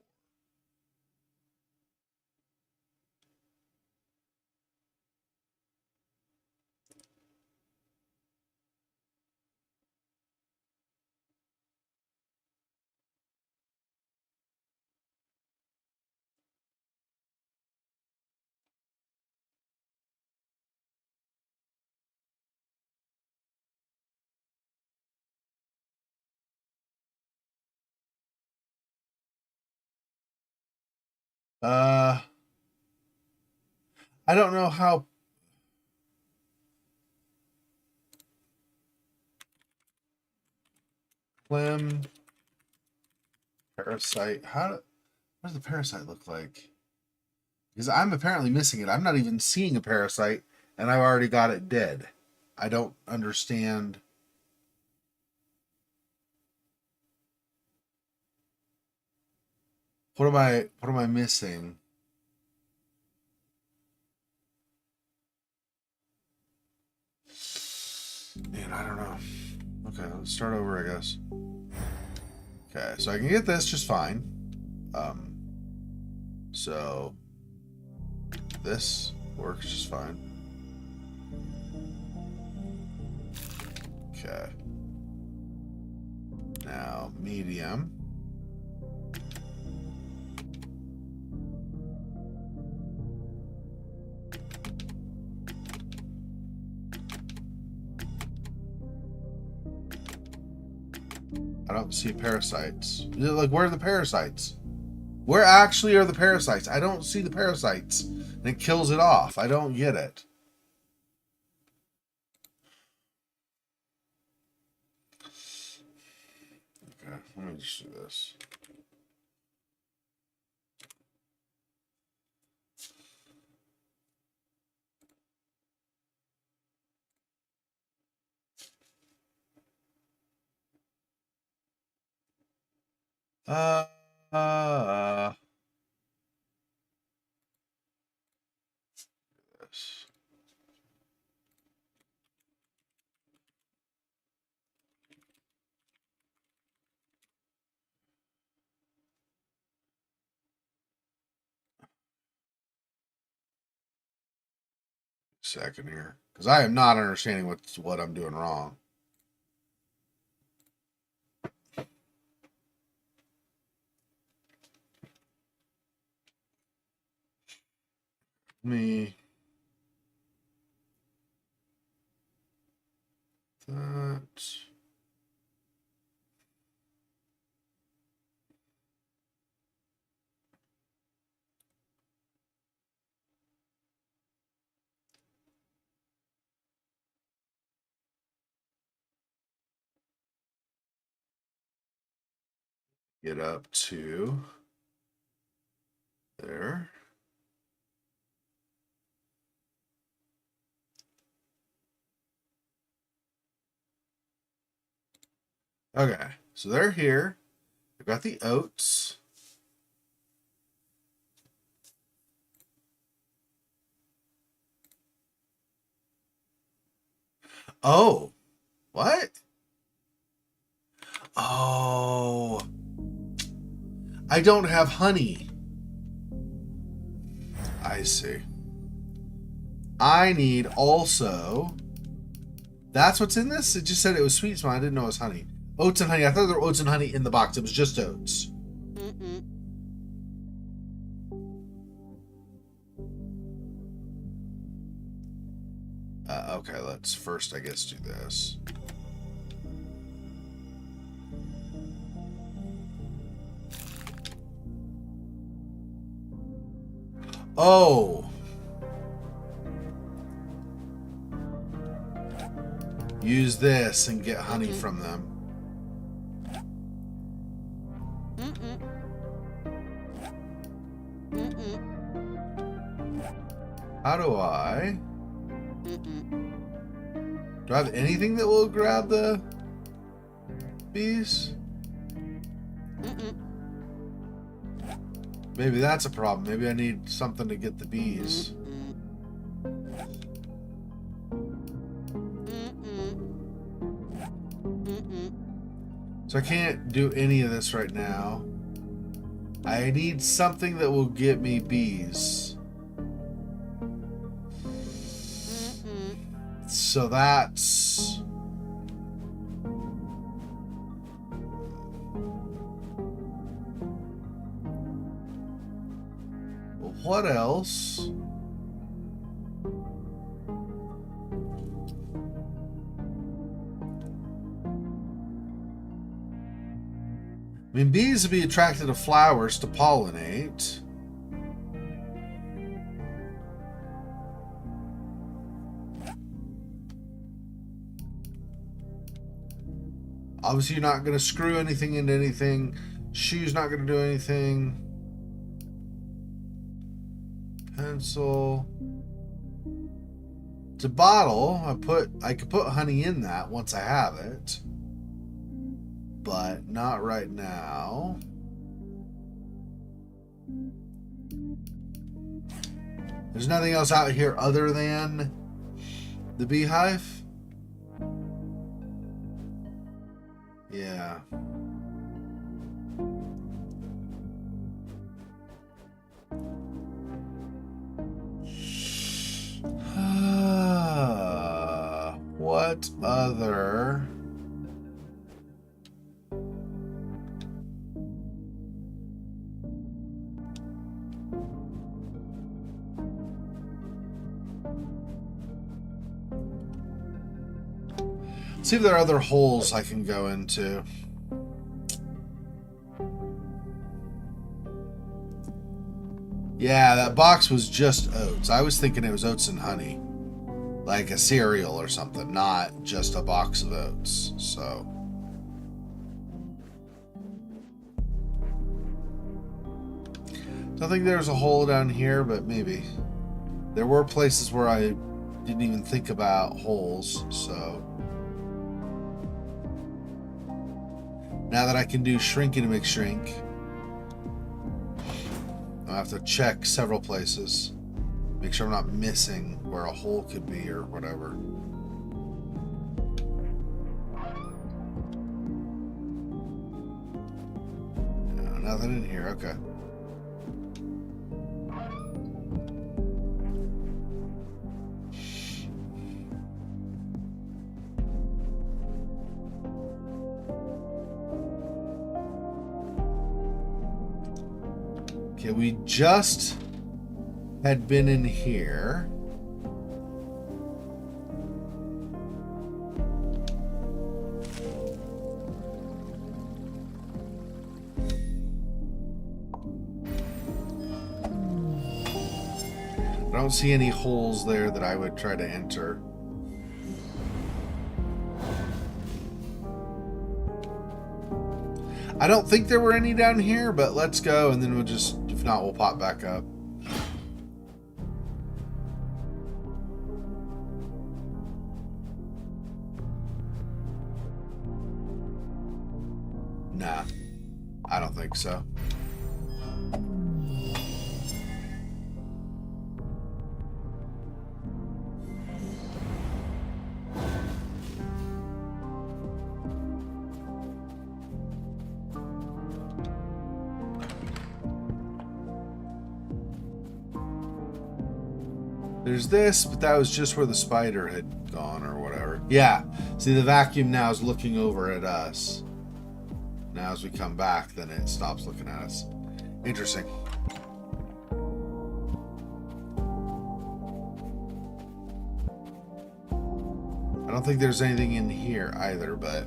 Uh, I don't know how. CLeM parasite. What does the parasite look like? Because I'm apparently missing it. I'm not even seeing a parasite, and I've already got it dead. I don't understand. What am I missing? Man, I don't know. Okay, let's start over, I guess. Okay, so I can get this just fine. So this works just fine. Okay. Now, medium. I don't see parasites. Like, where are the parasites? Where actually are the parasites? I don't see the parasites. And it kills it off. I don't get it. Okay, Let me just do this. Uh, uh, this. Second here, because I am not understanding what I'm doing wrong. Me. That. Get up to there. Okay, so they're here. I've got the oats. Oh, what? Oh, I don't have honey. I see. I need also. That's what's in this? It just said it was sweet smile. I didn't know it was honey. Oats and honey. I thought there were oats and honey in the box. It was just oats. Okay, let's first, I guess, do this. Oh. Use this and get honey from them. How do I? Do I have anything that will grab the bees? Maybe that's a problem. Maybe I need something to get the bees. So I can't do any of this right now. I need something that will get me bees. So that's... What else? I mean, bees would be attracted to flowers to pollinate. Obviously, you're not going to screw anything into anything. Shoe's not going to do anything. Pencil. It's a bottle. I could put honey in that once I have it. But not right now. There's nothing else out here other than the beehive? Yeah. What other... See if there are other holes I can go into. Yeah, that box was just oats. I was thinking it was oats and honey. Like a cereal or something, not just a box of oats. So. Don't think there was a hole down here, but maybe. There were places where I didn't even think about holes, so. Now that I can do shrink and make shrink, I'll have to check several places. Make sure I'm not missing where a hole could be or whatever. No, nothing in here, okay. Okay, we just had been in here. I don't see any holes there that I would try to enter. I don't think there were any down here, but let's go and then we'll just, if not, we'll pop back up. Nah, I don't think so. There's this, but that was just where the spider had gone or whatever. Yeah, see the vacuum now is looking over at us. Now as we come back, then it stops looking at us. Interesting. I don't think there's anything in here either, but...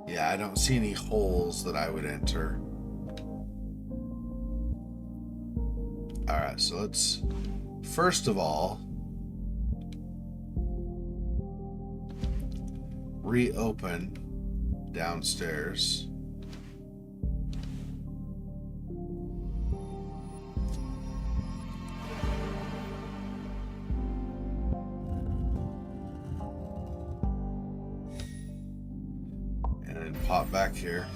yeah, I don't see any holes that I would enter. Alright, so let's... first of all... reopen downstairs. And then pop back here.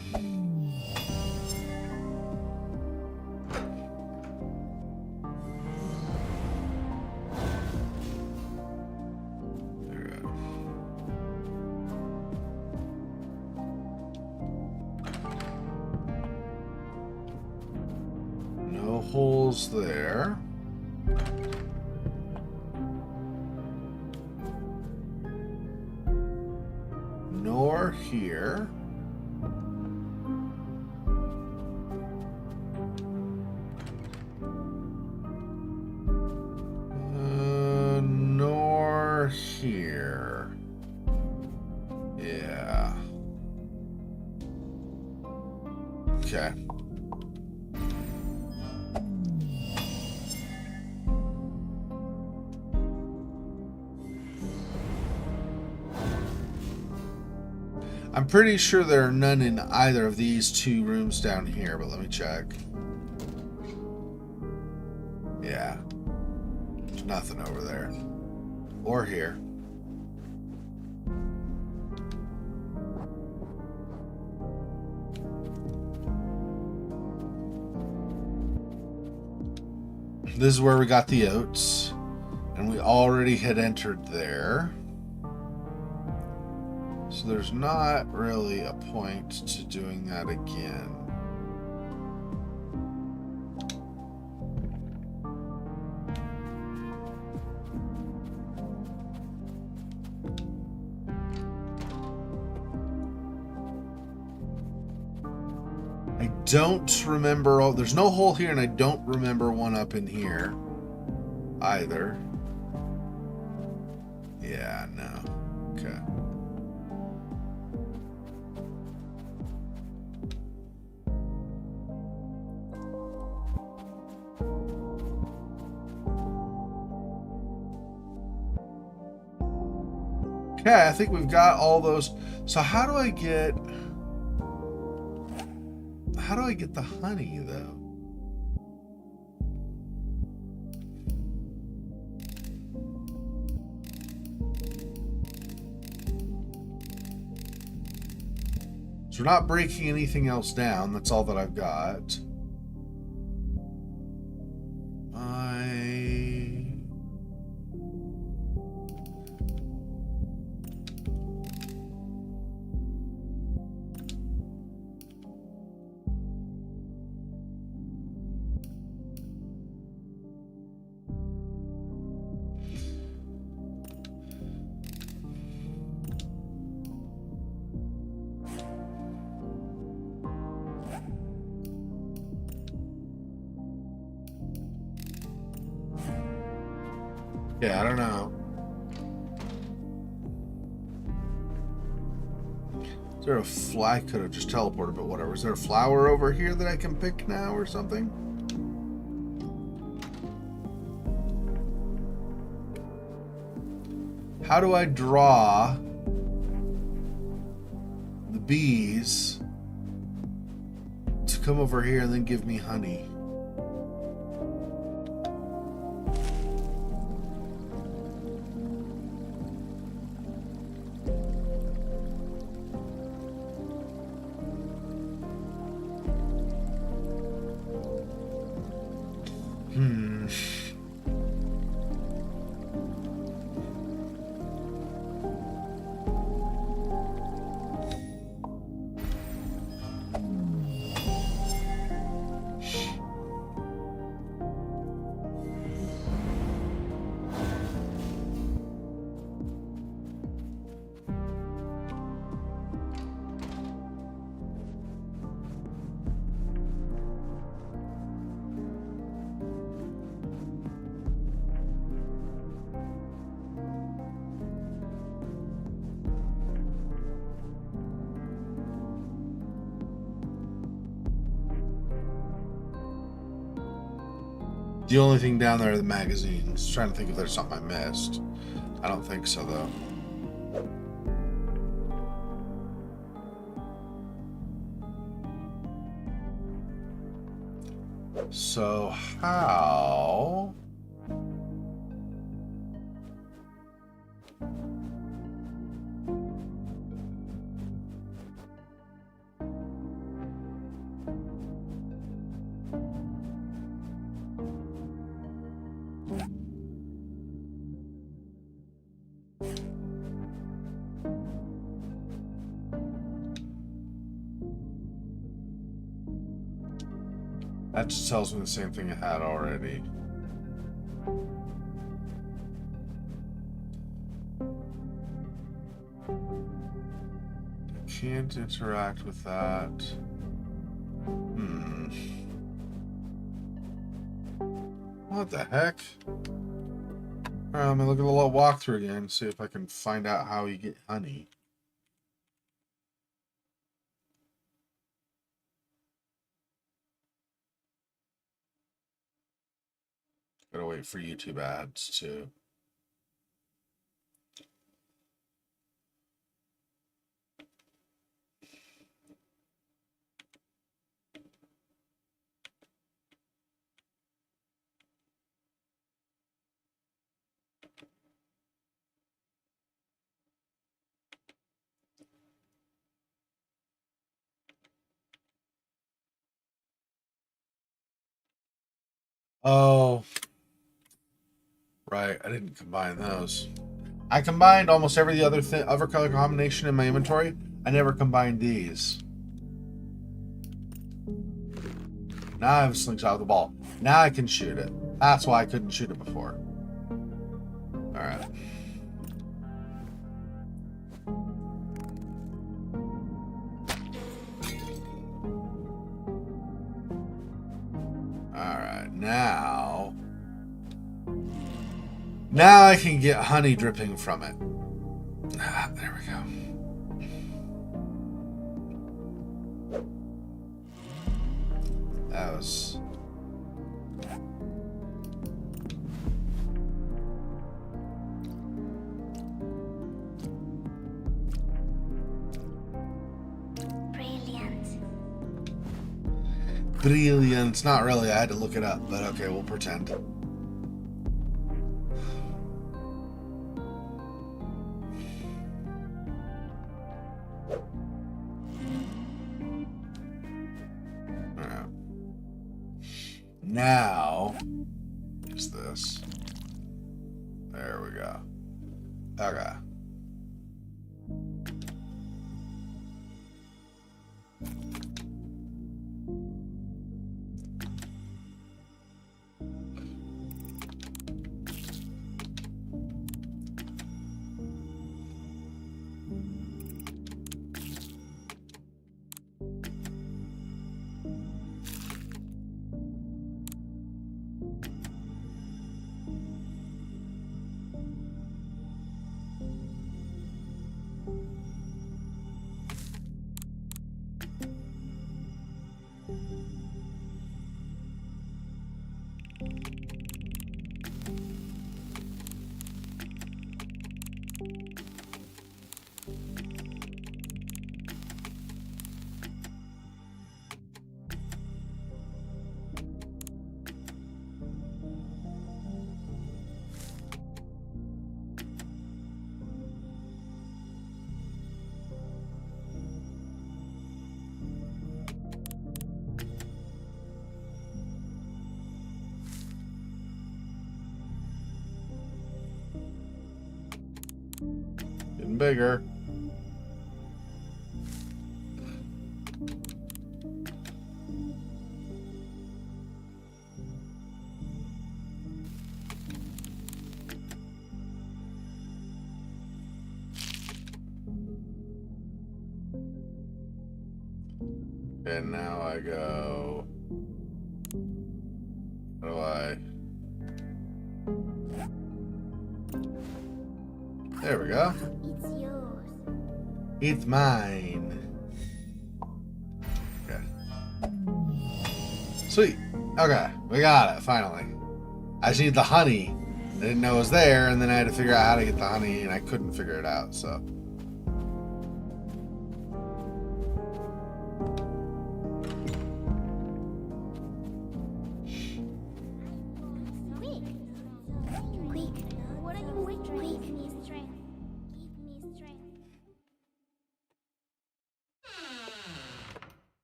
Holes there. Nor here. Nor here. Yeah. Okay. I'm pretty sure there are none in either of these two rooms down here, but let me check. Yeah. There's nothing over there. Or here. This is where we got the oats. And we already had entered there. So there's not really a point to doing that again. I don't remember all... there's no hole here, and I don't remember one up in here either. Yeah, no. Okay. Okay, I think we've got all those. So how do I get the honey though? So we're not breaking anything else down. That's all that I've got. Yeah, I don't know. Is there a fly? Could have just teleported, but whatever. Is there a flower over here that I can pick now or something? How do I draw the bees to come over here and then give me honey? The only thing down there are the magazines. Trying to think if there's something I missed. I don't think so, though. So, how... That just tells me the same thing I had already. I can't interact with that. What the heck? Alright, I'm gonna look at the little walkthrough again and see if I can find out how you get honey. Gotta wait for YouTube ads too. Oh, right. I didn't combine those. I combined almost every other color combination in my inventory. I never combined these. Now I have a slingshot with a ball. Now I can shoot it. That's why I couldn't shoot it before. Alright. Alright, now... Now I can get honey dripping from it. Ah, there we go. That was... Brilliant. Not really. I had to look it up, but okay, we'll pretend. Alright. Now, is this. There we go. Okay. Getting bigger. And now I go. How do I? There we go. It's yours. It's mine. Okay. Sweet. Okay, we got it, finally. I just need the honey. I didn't know it was there, and then I had to figure out how to get the honey, and I couldn't figure it out, so. Quick. Quick. What are you waiting? Quick. Give me strength. Give me strength.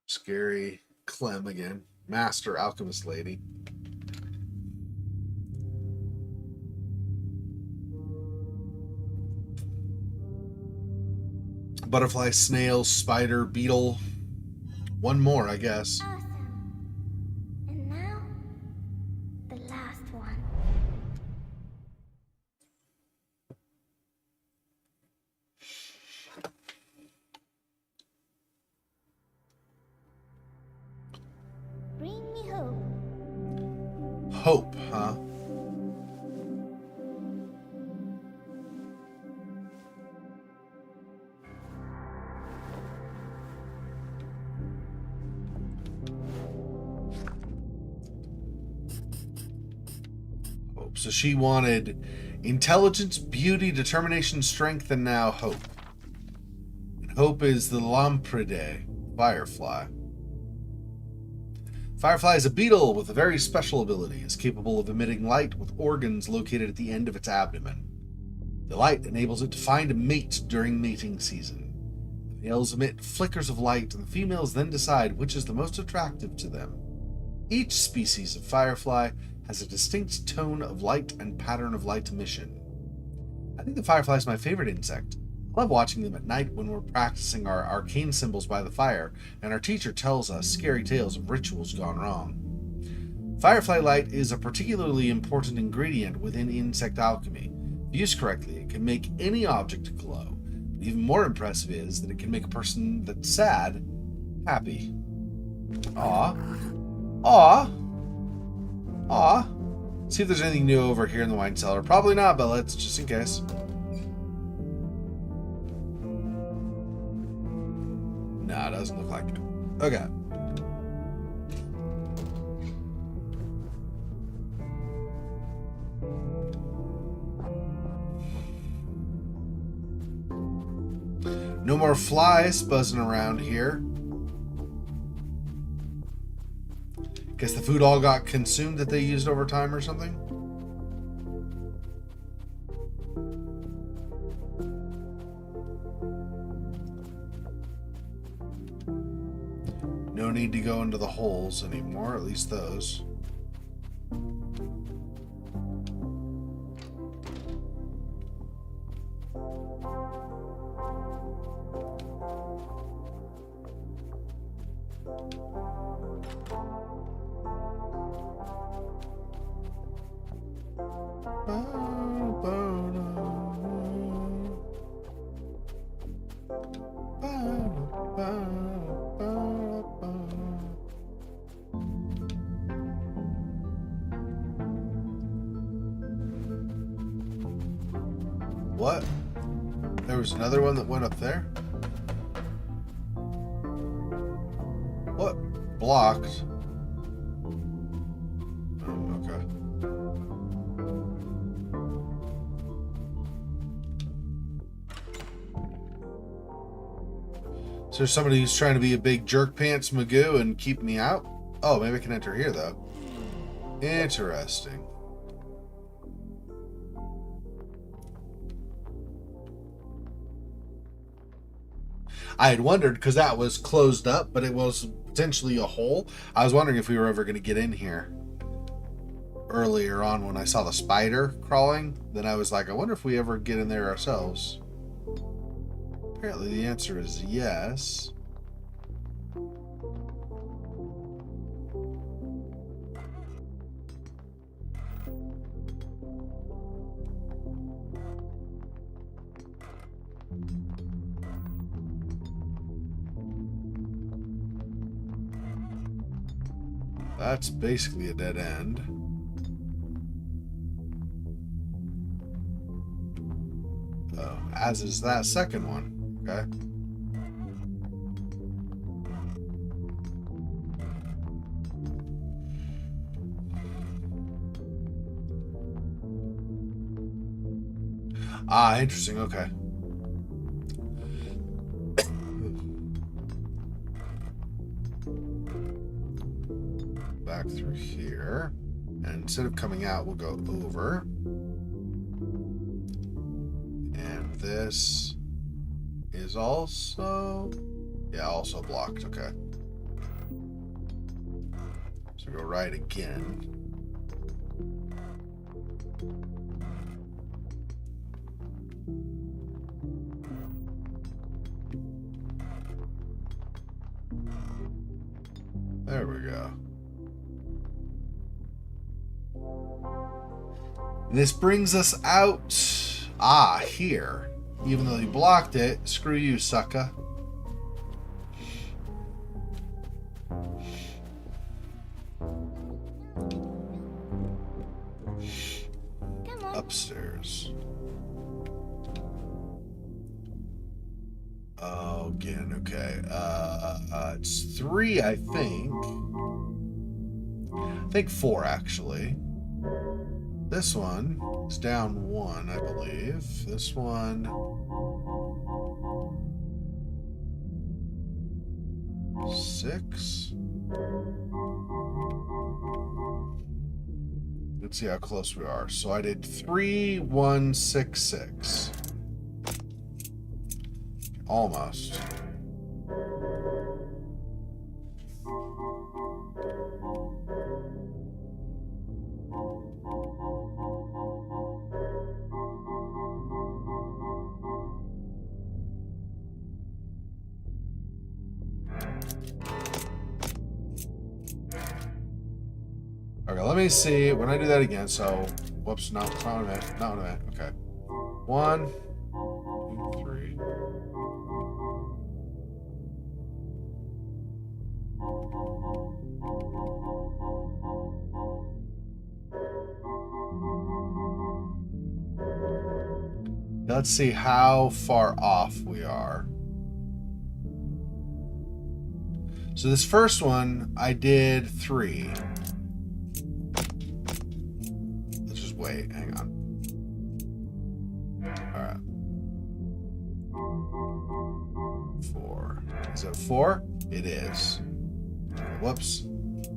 Scary CLeM again. Master alchemist lady. Butterfly, snail, spider, beetle. One more, I guess. Awesome. And now, the last one. Bring me hope. Hope, huh? Hope. So she wanted intelligence, beauty, determination, strength, and now hope. And hope is the lamprey, firefly. Firefly is a beetle with a very special ability. It's capable of emitting light with organs located at the end of its abdomen. The light enables it to find a mate during mating season. The males emit flickers of light, and the females then decide which is the most attractive to them. Each species of firefly has a distinct tone of light and pattern of light emission. I think the firefly is my favorite insect. I love watching them at night when we're practicing our arcane symbols by the fire, and our teacher tells us scary tales of rituals gone wrong. Firefly light is a particularly important ingredient within insect alchemy. If used correctly, it can make any object glow. But even more impressive is that it can make a person that's sad happy. Aw. Aw. Aw. See if there's anything new over here in the wine cellar. Probably not, but let's just in case. Nah, it doesn't look like it. Okay. No more flies buzzing around here. Guess the food all got consumed that they used over time or something? No need to go into the holes anymore, at least those. What? There was another one that went up there? What? Blocked? Oh, okay. Is there somebody who's trying to be a big jerk pants Magoo and keep me out? Oh, maybe I can enter here, though. Interesting. I had wondered, because that was closed up, but it was potentially a hole. I was wondering if we were ever going to get in here. Earlier on when I saw the spider crawling, then I was like, I wonder if we ever get in there ourselves. Apparently the answer is yes. That's basically a dead end. Oh, as is that second one. Okay. Ah, interesting. Okay. Back through here. And instead of coming out, we'll go over. And this is also... yeah, also blocked. Okay. So go right again. There we go. This brings us out, here. Even though you blocked it, screw you, sucker. Come on. Upstairs. Oh, again, okay. It's 3, I think. I think 4, actually. This one is down 1, I believe. This one... 6. Let's see how close we are. So I did 3, 1, 6, 6. Almost. Okay, let me see when I do that again. So, whoops, not what I meant. Not what I meant. Okay. 1, 2, 3. Let's see how far off we are. So this first one, I did 3. Let's just wait. Hang on. All right. 4. Is it 4? It is. Whoops.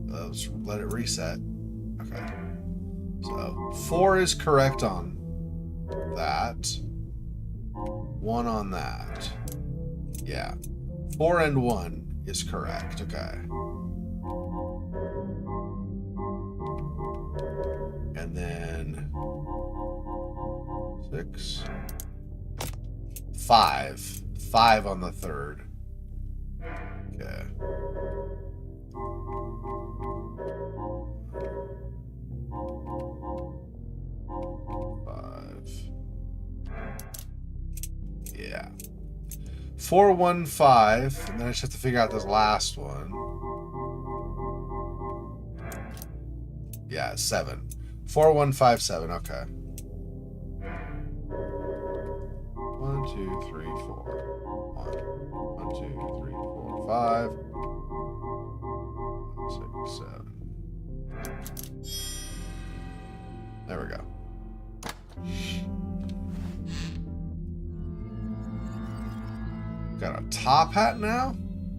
let's let it reset. Okay. So 4 is correct on that. 1 on that. Yeah. 4 and 1 is correct. Okay. And then 6. 5. 5 on the third. Okay. Yeah. 4, 1, 5. And then I just have to figure out this last one. Yeah, 7. 4, 1, 5, 7. Okay. 1, 2, 3, 4. 1, 2, 3, 4, 5. 6, 7. There we go. Got a top hat now?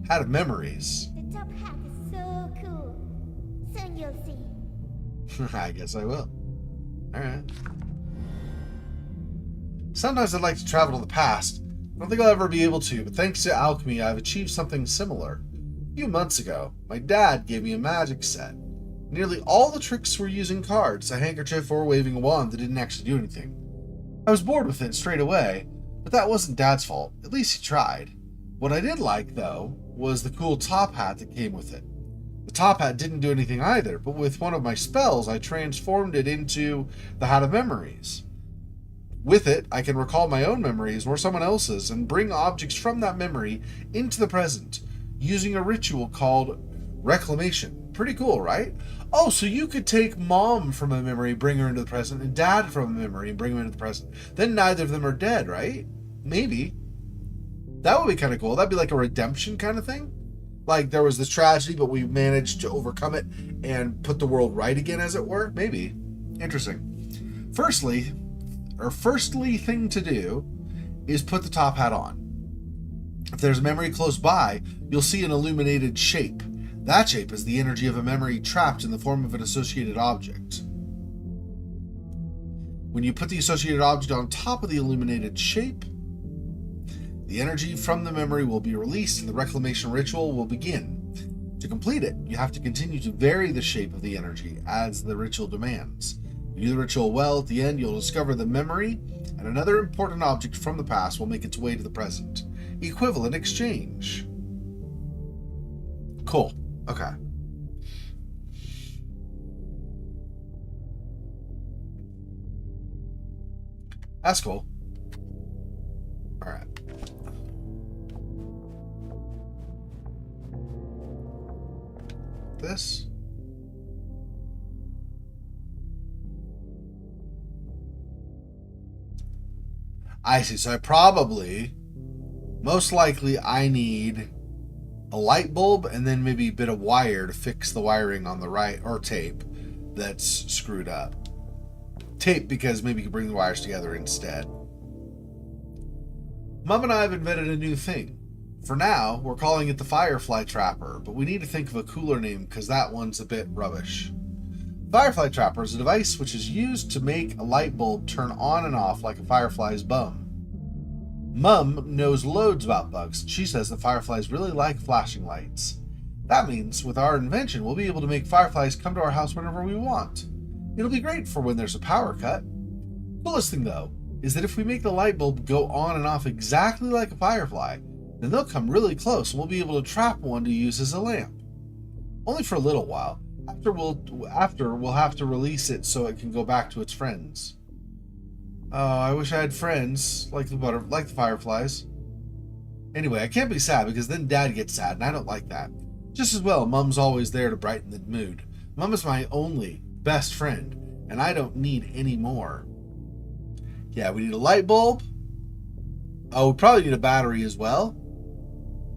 Hat of memories. The top hat is so cool. Soon you'll see. I guess I will. Alright. Sometimes I'd like to travel to the past. I don't think I'll ever be able to, but thanks to alchemy, I've achieved something similar. A few months ago, my dad gave me a magic set. Nearly all the tricks were using cards, a handkerchief, or waving a wand that didn't actually do anything. I was bored with it straight away, but that wasn't Dad's fault. At least he tried. What I did like, though, was the cool top hat that came with it. The top hat didn't do anything either, but with one of my spells, I transformed it into the Hat of Memories. With it, I can recall my own memories or someone else's and bring objects from that memory into the present, using a ritual called reclamation. Pretty cool, right? Oh, so you could take Mom from a memory, bring her into the present, and Dad from a memory and bring her into the present. Then neither of them are dead, right? Maybe. That would be kind of cool. That'd be like a redemption kind of thing. Like there was this tragedy, but we managed to overcome it and put the world right again, as it were. Maybe. Interesting. Firstly thing to do is put the top hat on. If there's a memory close by, you'll see an illuminated shape. That shape is the energy of a memory trapped in the form of an associated object. When you put the associated object on top of the illuminated shape, the energy from the memory will be released and the reclamation ritual will begin. To complete it, you have to continue to vary the shape of the energy as the ritual demands. If you do the ritual well, at the end you'll discover the memory and another important object from the past will make its way to the present. Equivalent exchange. Cool. Okay. That's cool. Alright. This. I see. So most likely I need a light bulb and then maybe a bit of wire to fix the wiring on the right, or tape that's screwed up. Tape, because maybe you can bring the wires together instead. Mom and I have invented a new thing. For now, we're calling it the Firefly Trapper, but we need to think of a cooler name because that one's a bit rubbish. Firefly Trapper is a device which is used to make a light bulb turn on and off like a firefly's bum. Mum knows loads about bugs. She says that fireflies really like flashing lights. That means with our invention, we'll be able to make fireflies come to our house whenever we want. It'll be great for when there's a power cut. The coolest thing, though, is that if we make the light bulb go on and off exactly like a firefly, then they'll come really close and we'll be able to trap one to use as a lamp. Only for a little while. After we'll have to release it so it can go back to its friends. Oh, I wish I had friends like the fireflies. Anyway, I can't be sad because then Dad gets sad and I don't like that. Just as well, Mum's always there to brighten the mood. Mum is my only best friend and I don't need any more. Yeah, we need a light bulb. Oh, we probably need a battery as well.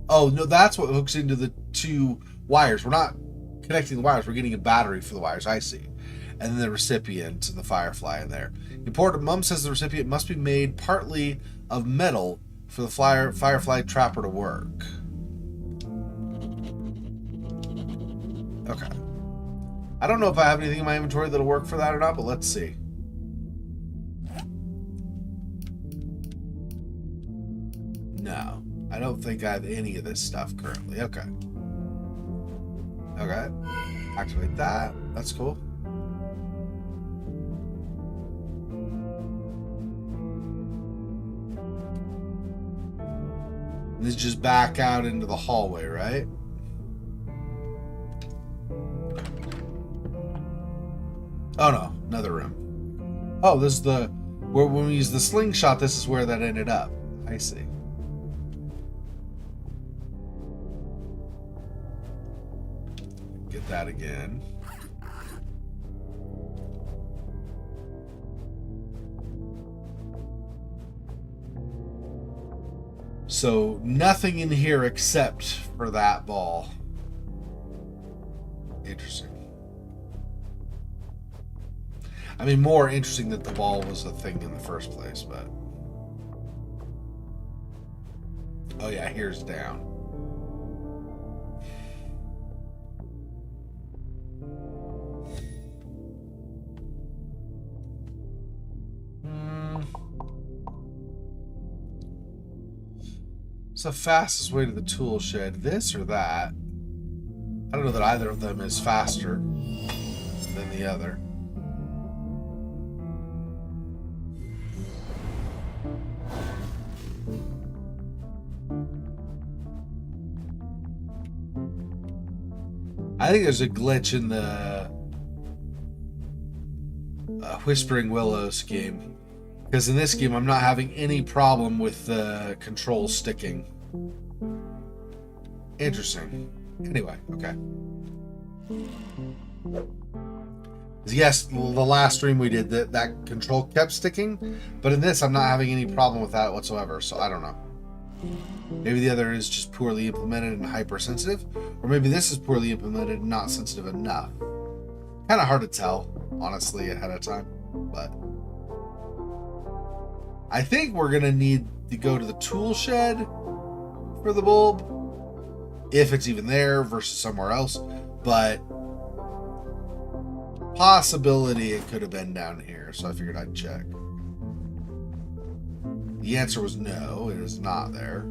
Oh, no, that's what hooks into the two wires. We're not connecting the wires. We're getting a battery for the wires. I see. And then the recipient and the firefly in there. Important. Mum says the recipient must be made partly of metal for the firefly trapper to work. Okay. I don't know if I have anything in my inventory that'll work for that or not, but let's see. No, I don't think I have any of this stuff currently. Okay. Okay. Activate that. That's cool. This is just back out into the hallway, right? Oh no, another room. Oh, this is the where when we use the slingshot, this is where that ended up. I see. Get that again. So nothing in here except for that ball. Interesting. I mean, more interesting that the ball was a thing in the first place, but... Oh yeah, here's down. What's the fastest way to the tool shed? This or that? I don't know that either of them is faster than the other. I think there's a glitch in the Whispering Willows game. Because in this game, I'm not having any problem with the controls sticking. Interesting. Anyway, okay. Yes, the last stream we did, that control kept sticking. But in this, I'm not having any problem with that whatsoever. So I don't know. Maybe the other is just poorly implemented and hypersensitive. Or maybe this is poorly implemented and not sensitive enough. Kind of hard to tell, honestly, ahead of time. But... I think we're going to need to go to the tool shed for the bulb, if it's even there versus somewhere else. But possibility it could have been down here, so I figured I'd check. The answer was no, it is not there.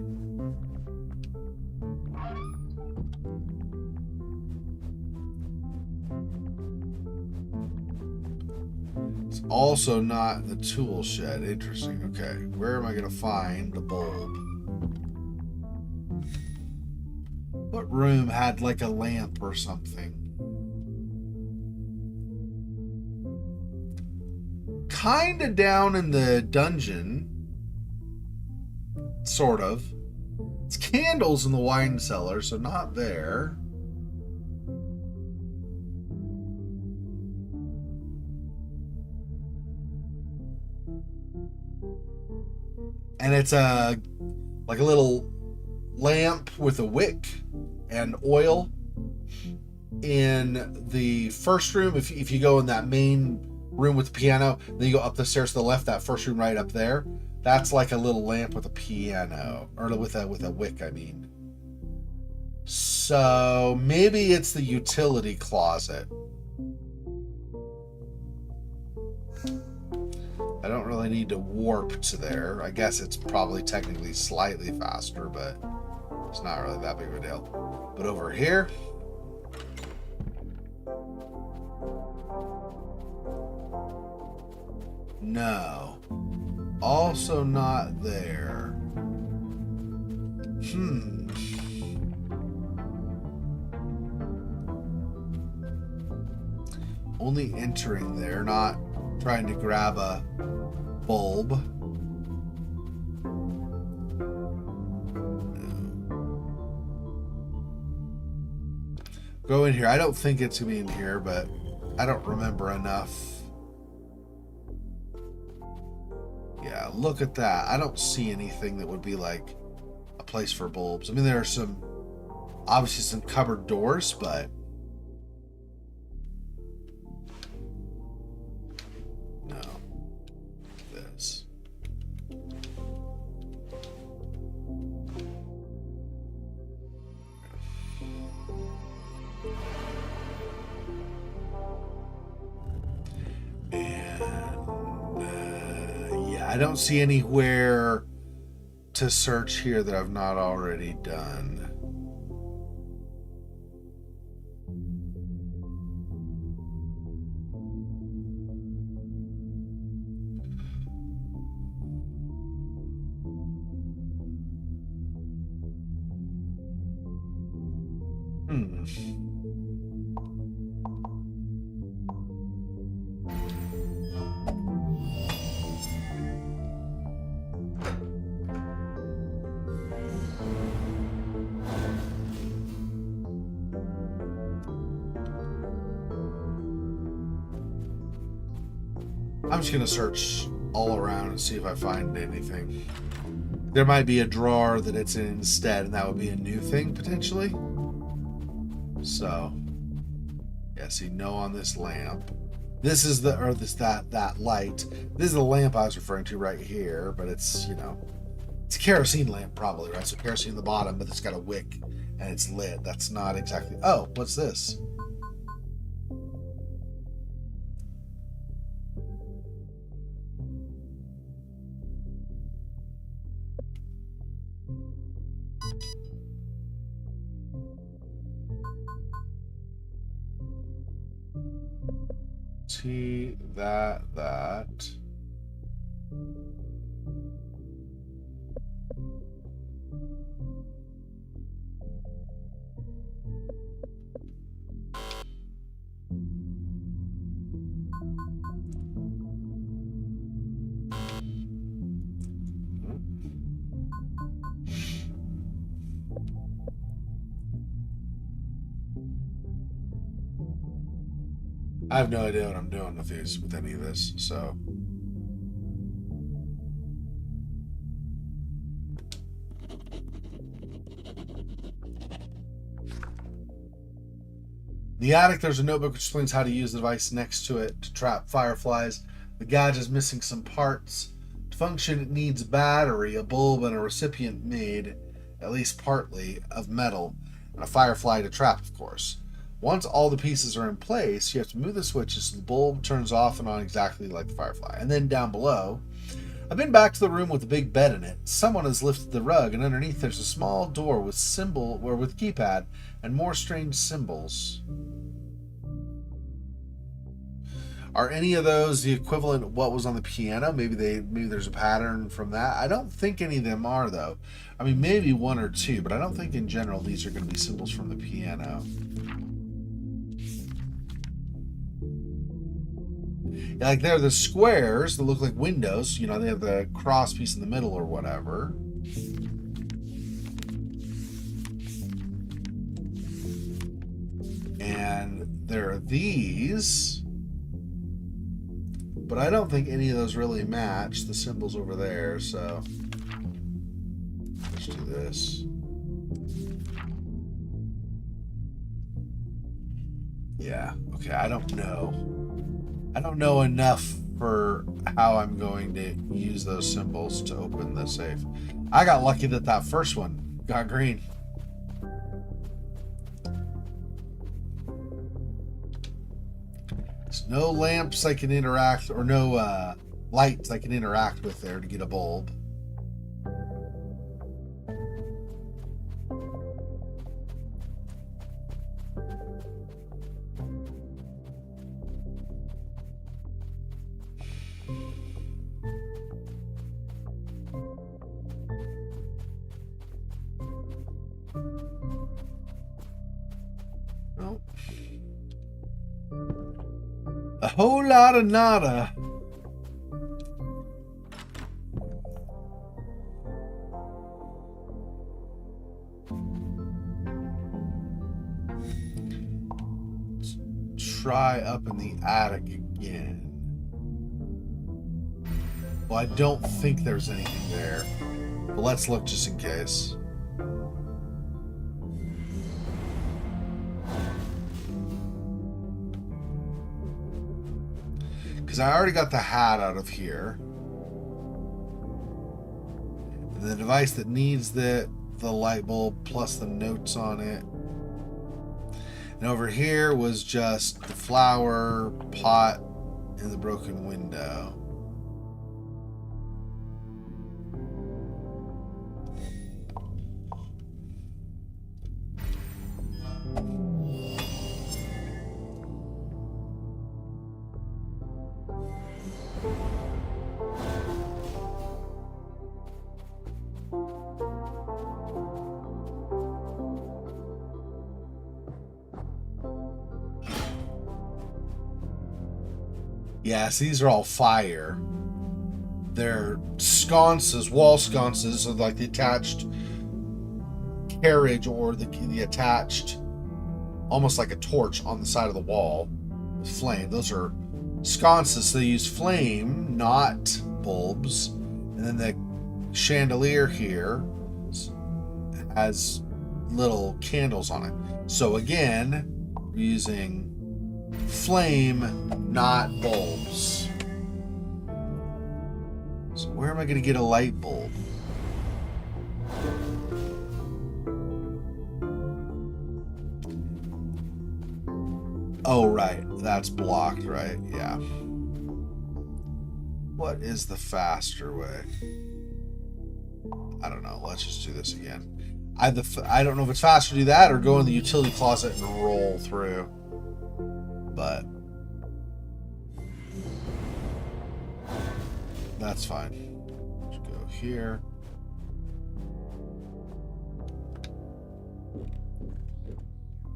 It's also not the tool shed. Interesting. Okay, where am I going to find the bulb? What room had like a lamp or something? Kind of down in the dungeon. Sort of. It's candles in the wine cellar, so not there. And it's like a little lamp with a wick and oil in the first room. If you go in that main room with the piano, then you go up the stairs to the left, that first room right up there, that's like a little lamp with a piano, or with a wick, I mean. So maybe it's the utility closet. I don't really need to warp to there. I guess it's probably technically slightly faster, but it's not really that big of a deal. But over here, no. Also not there. Only entering there, not trying to grab a bulb. Go in here. I don't think it's gonna be in here, but I don't remember enough. Yeah, look at that. I don't see anything that would be like a place for bulbs. I mean, there are some, obviously some cupboard doors, but no. This. I don't see anywhere to search here that I've not already done. I'm just going to search all around and see if I find anything. There might be a drawer that it's in instead, and that would be a new thing potentially. So, yeah, see, no on this lamp. This is the, or this, that light. This is the lamp I was referring to right here, but it's, you know, it's a kerosene lamp probably, right? So kerosene in the bottom, but it's got a wick and it's lit. That's not exactly, oh, what's this? See that. I have no idea what I'm doing with any of this, so. In the attic, there's a notebook which explains how to use the device next to it to trap fireflies. The gadget is missing some parts. To function, it needs a battery, a bulb, and a recipient made, at least partly, of metal, and a firefly to trap, of course. Once all the pieces are in place, you have to move the switches so the bulb turns off and on exactly like the firefly. And then down below, I've been back to the room with the big bed in it. Someone has lifted the rug, and underneath there's a small door with keypad and more strange symbols. Are any of those the equivalent of what was on the piano? Maybe there's a pattern from that. I don't think any of them are, though. I mean, maybe one or two, but I don't think in general these are going to be symbols from the piano. Like they're the squares that look like windows. You know, they have the cross piece in the middle or whatever. And there are these. But I don't think any of those really match the symbols over there, so let's do this. Yeah, okay, I don't know. I don't know enough for how I'm going to use those symbols to open the safe. I got lucky that first one got green. There's no lamps I can interact, or no lights I can interact with there to get a bulb. Nope. A whole lot of nada. Let's try up in the attic again. Well, I don't think there's anything there, but let's look just in case. Because I already got the hat out of here. And the device that needs the light bulb plus the notes on it. And over here was just the flower pot and the broken window. Yes, these are all fire. They're sconces, wall sconces, of like the attached carriage or the attached, almost like a torch on the side of the wall with flame. Those are sconces. So they use flame, not bulbs. And then the chandelier here has little candles on it. So again, we're using flame, not bulbs. So where am I going to get a light bulb? Oh, right. That's blocked, right? Yeah. What is the faster way? I don't know. Let's just do this again. I don't know if it's faster to do that or go in the utility closet and roll through. But that's fine. Let's go here.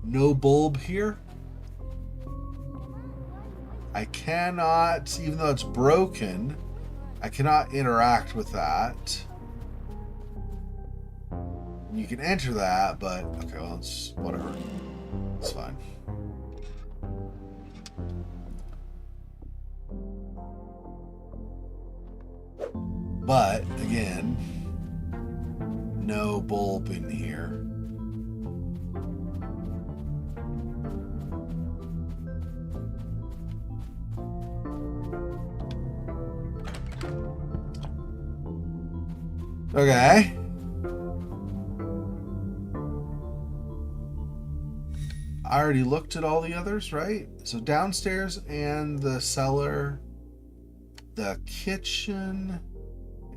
No bulb here. I cannot, even though it's broken, I cannot interact with that. You can enter that, but okay, well, it's whatever. It's fine. But again, no bulb in here. Okay. I already looked at all the others, right? So downstairs and the cellar, the kitchen,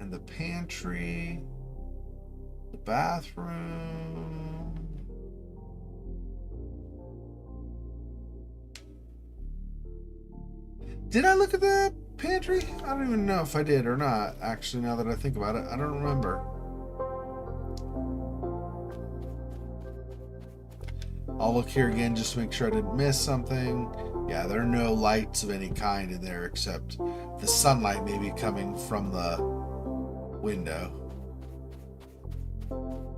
and the pantry, the bathroom. Did I look at the pantry? I don't even know if I did or not, actually, now that I think about it. I don't remember. I'll look here again just to make sure I didn't miss something. Yeah, there are no lights of any kind in there except the sunlight maybe coming from the window.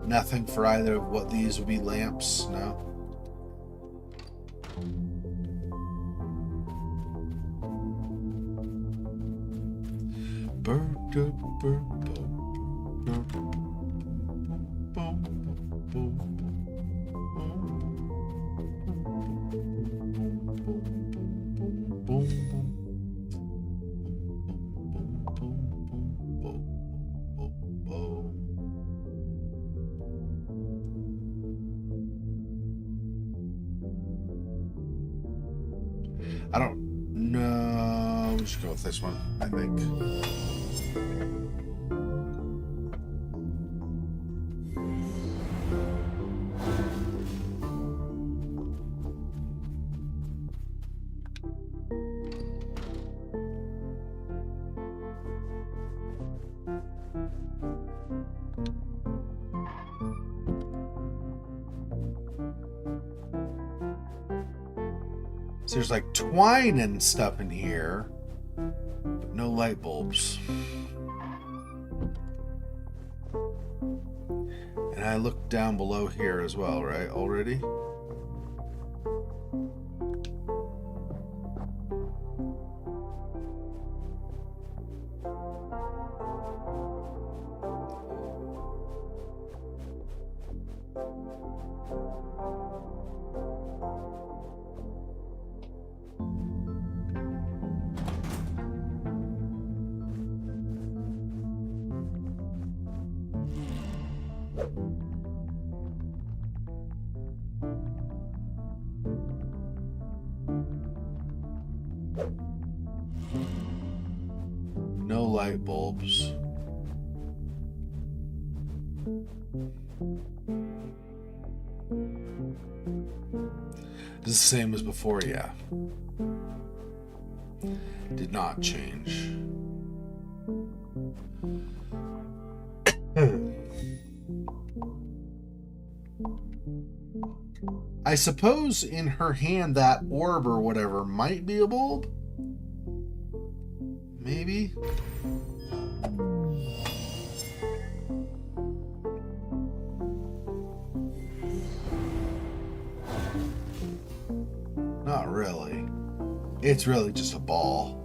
Nothing for either of what these would be lamps, no? I don't know. We should go with this one, I think. So there's like twine and stuff in here, but no light bulbs. And I looked down below here as well, right? Already? No light bulbs. It's the same as before, yeah. did not change. I suppose in her hand that orb or whatever might be a bulb? Maybe? Not really. It's really just a ball.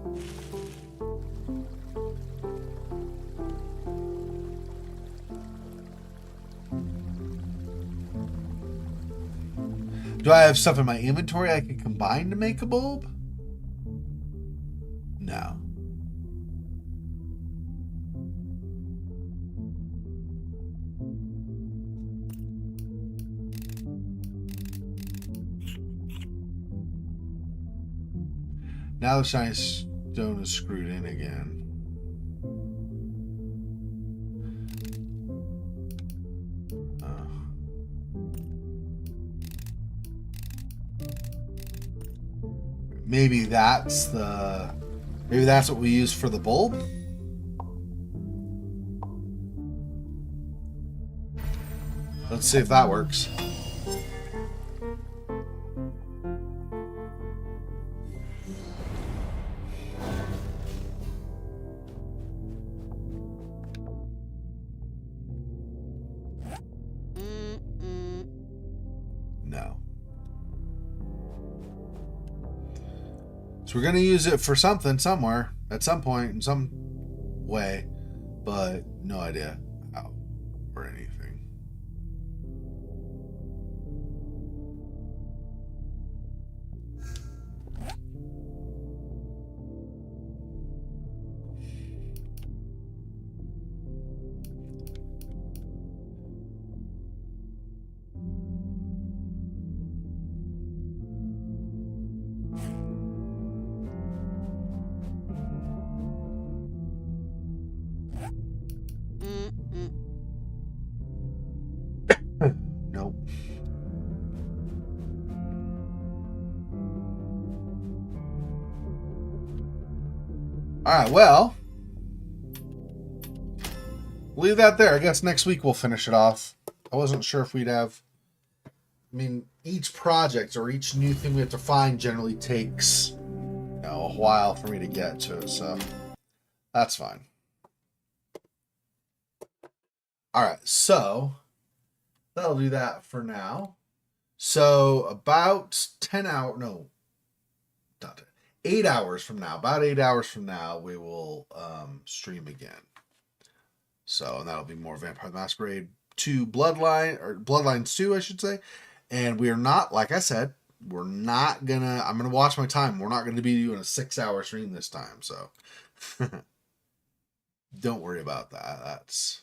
Do I have stuff in my inventory I can combine to make a bulb? No. Now the shiny stone is screwed in again. Maybe that's what we use for the bulb. Let's see if that works. No. So we're going to use it for something somewhere at some point in some way, but no idea how or anything. Nope. Alright, well, leave that there. I guess next week we'll finish it off. I wasn't sure if we'd have... I mean, each project or each new thing we have to find generally takes, a while for me to get to it, so that's fine. Alright, so that'll do that for now. So about 8 hours from now, about 8 hours from now, we will stream again. So, and that'll be more Vampire the Masquerade 2 Bloodlines 2, I should say. And we are not, like I said, I'm gonna watch my time. We're not gonna be doing a 6-hour stream this time, so don't worry about that.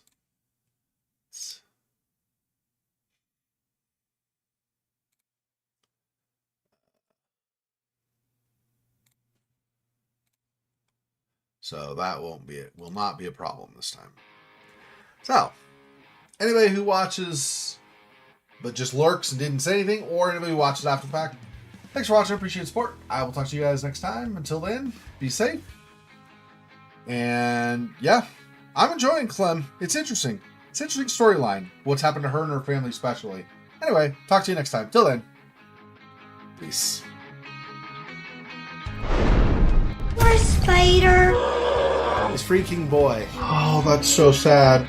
So that will not be a problem this time. So, anybody who watches but just lurks and didn't say anything, or anybody who watches after the fact, thanks for watching. Appreciate the support. I will talk to you guys next time. Until then, be safe. And yeah, I'm enjoying CLeM. It's interesting. It's an interesting storyline. What's happened to her and her family especially. Anyway, talk to you next time. Till then, peace. Poor spider. This freaking boy. Oh, that's so sad.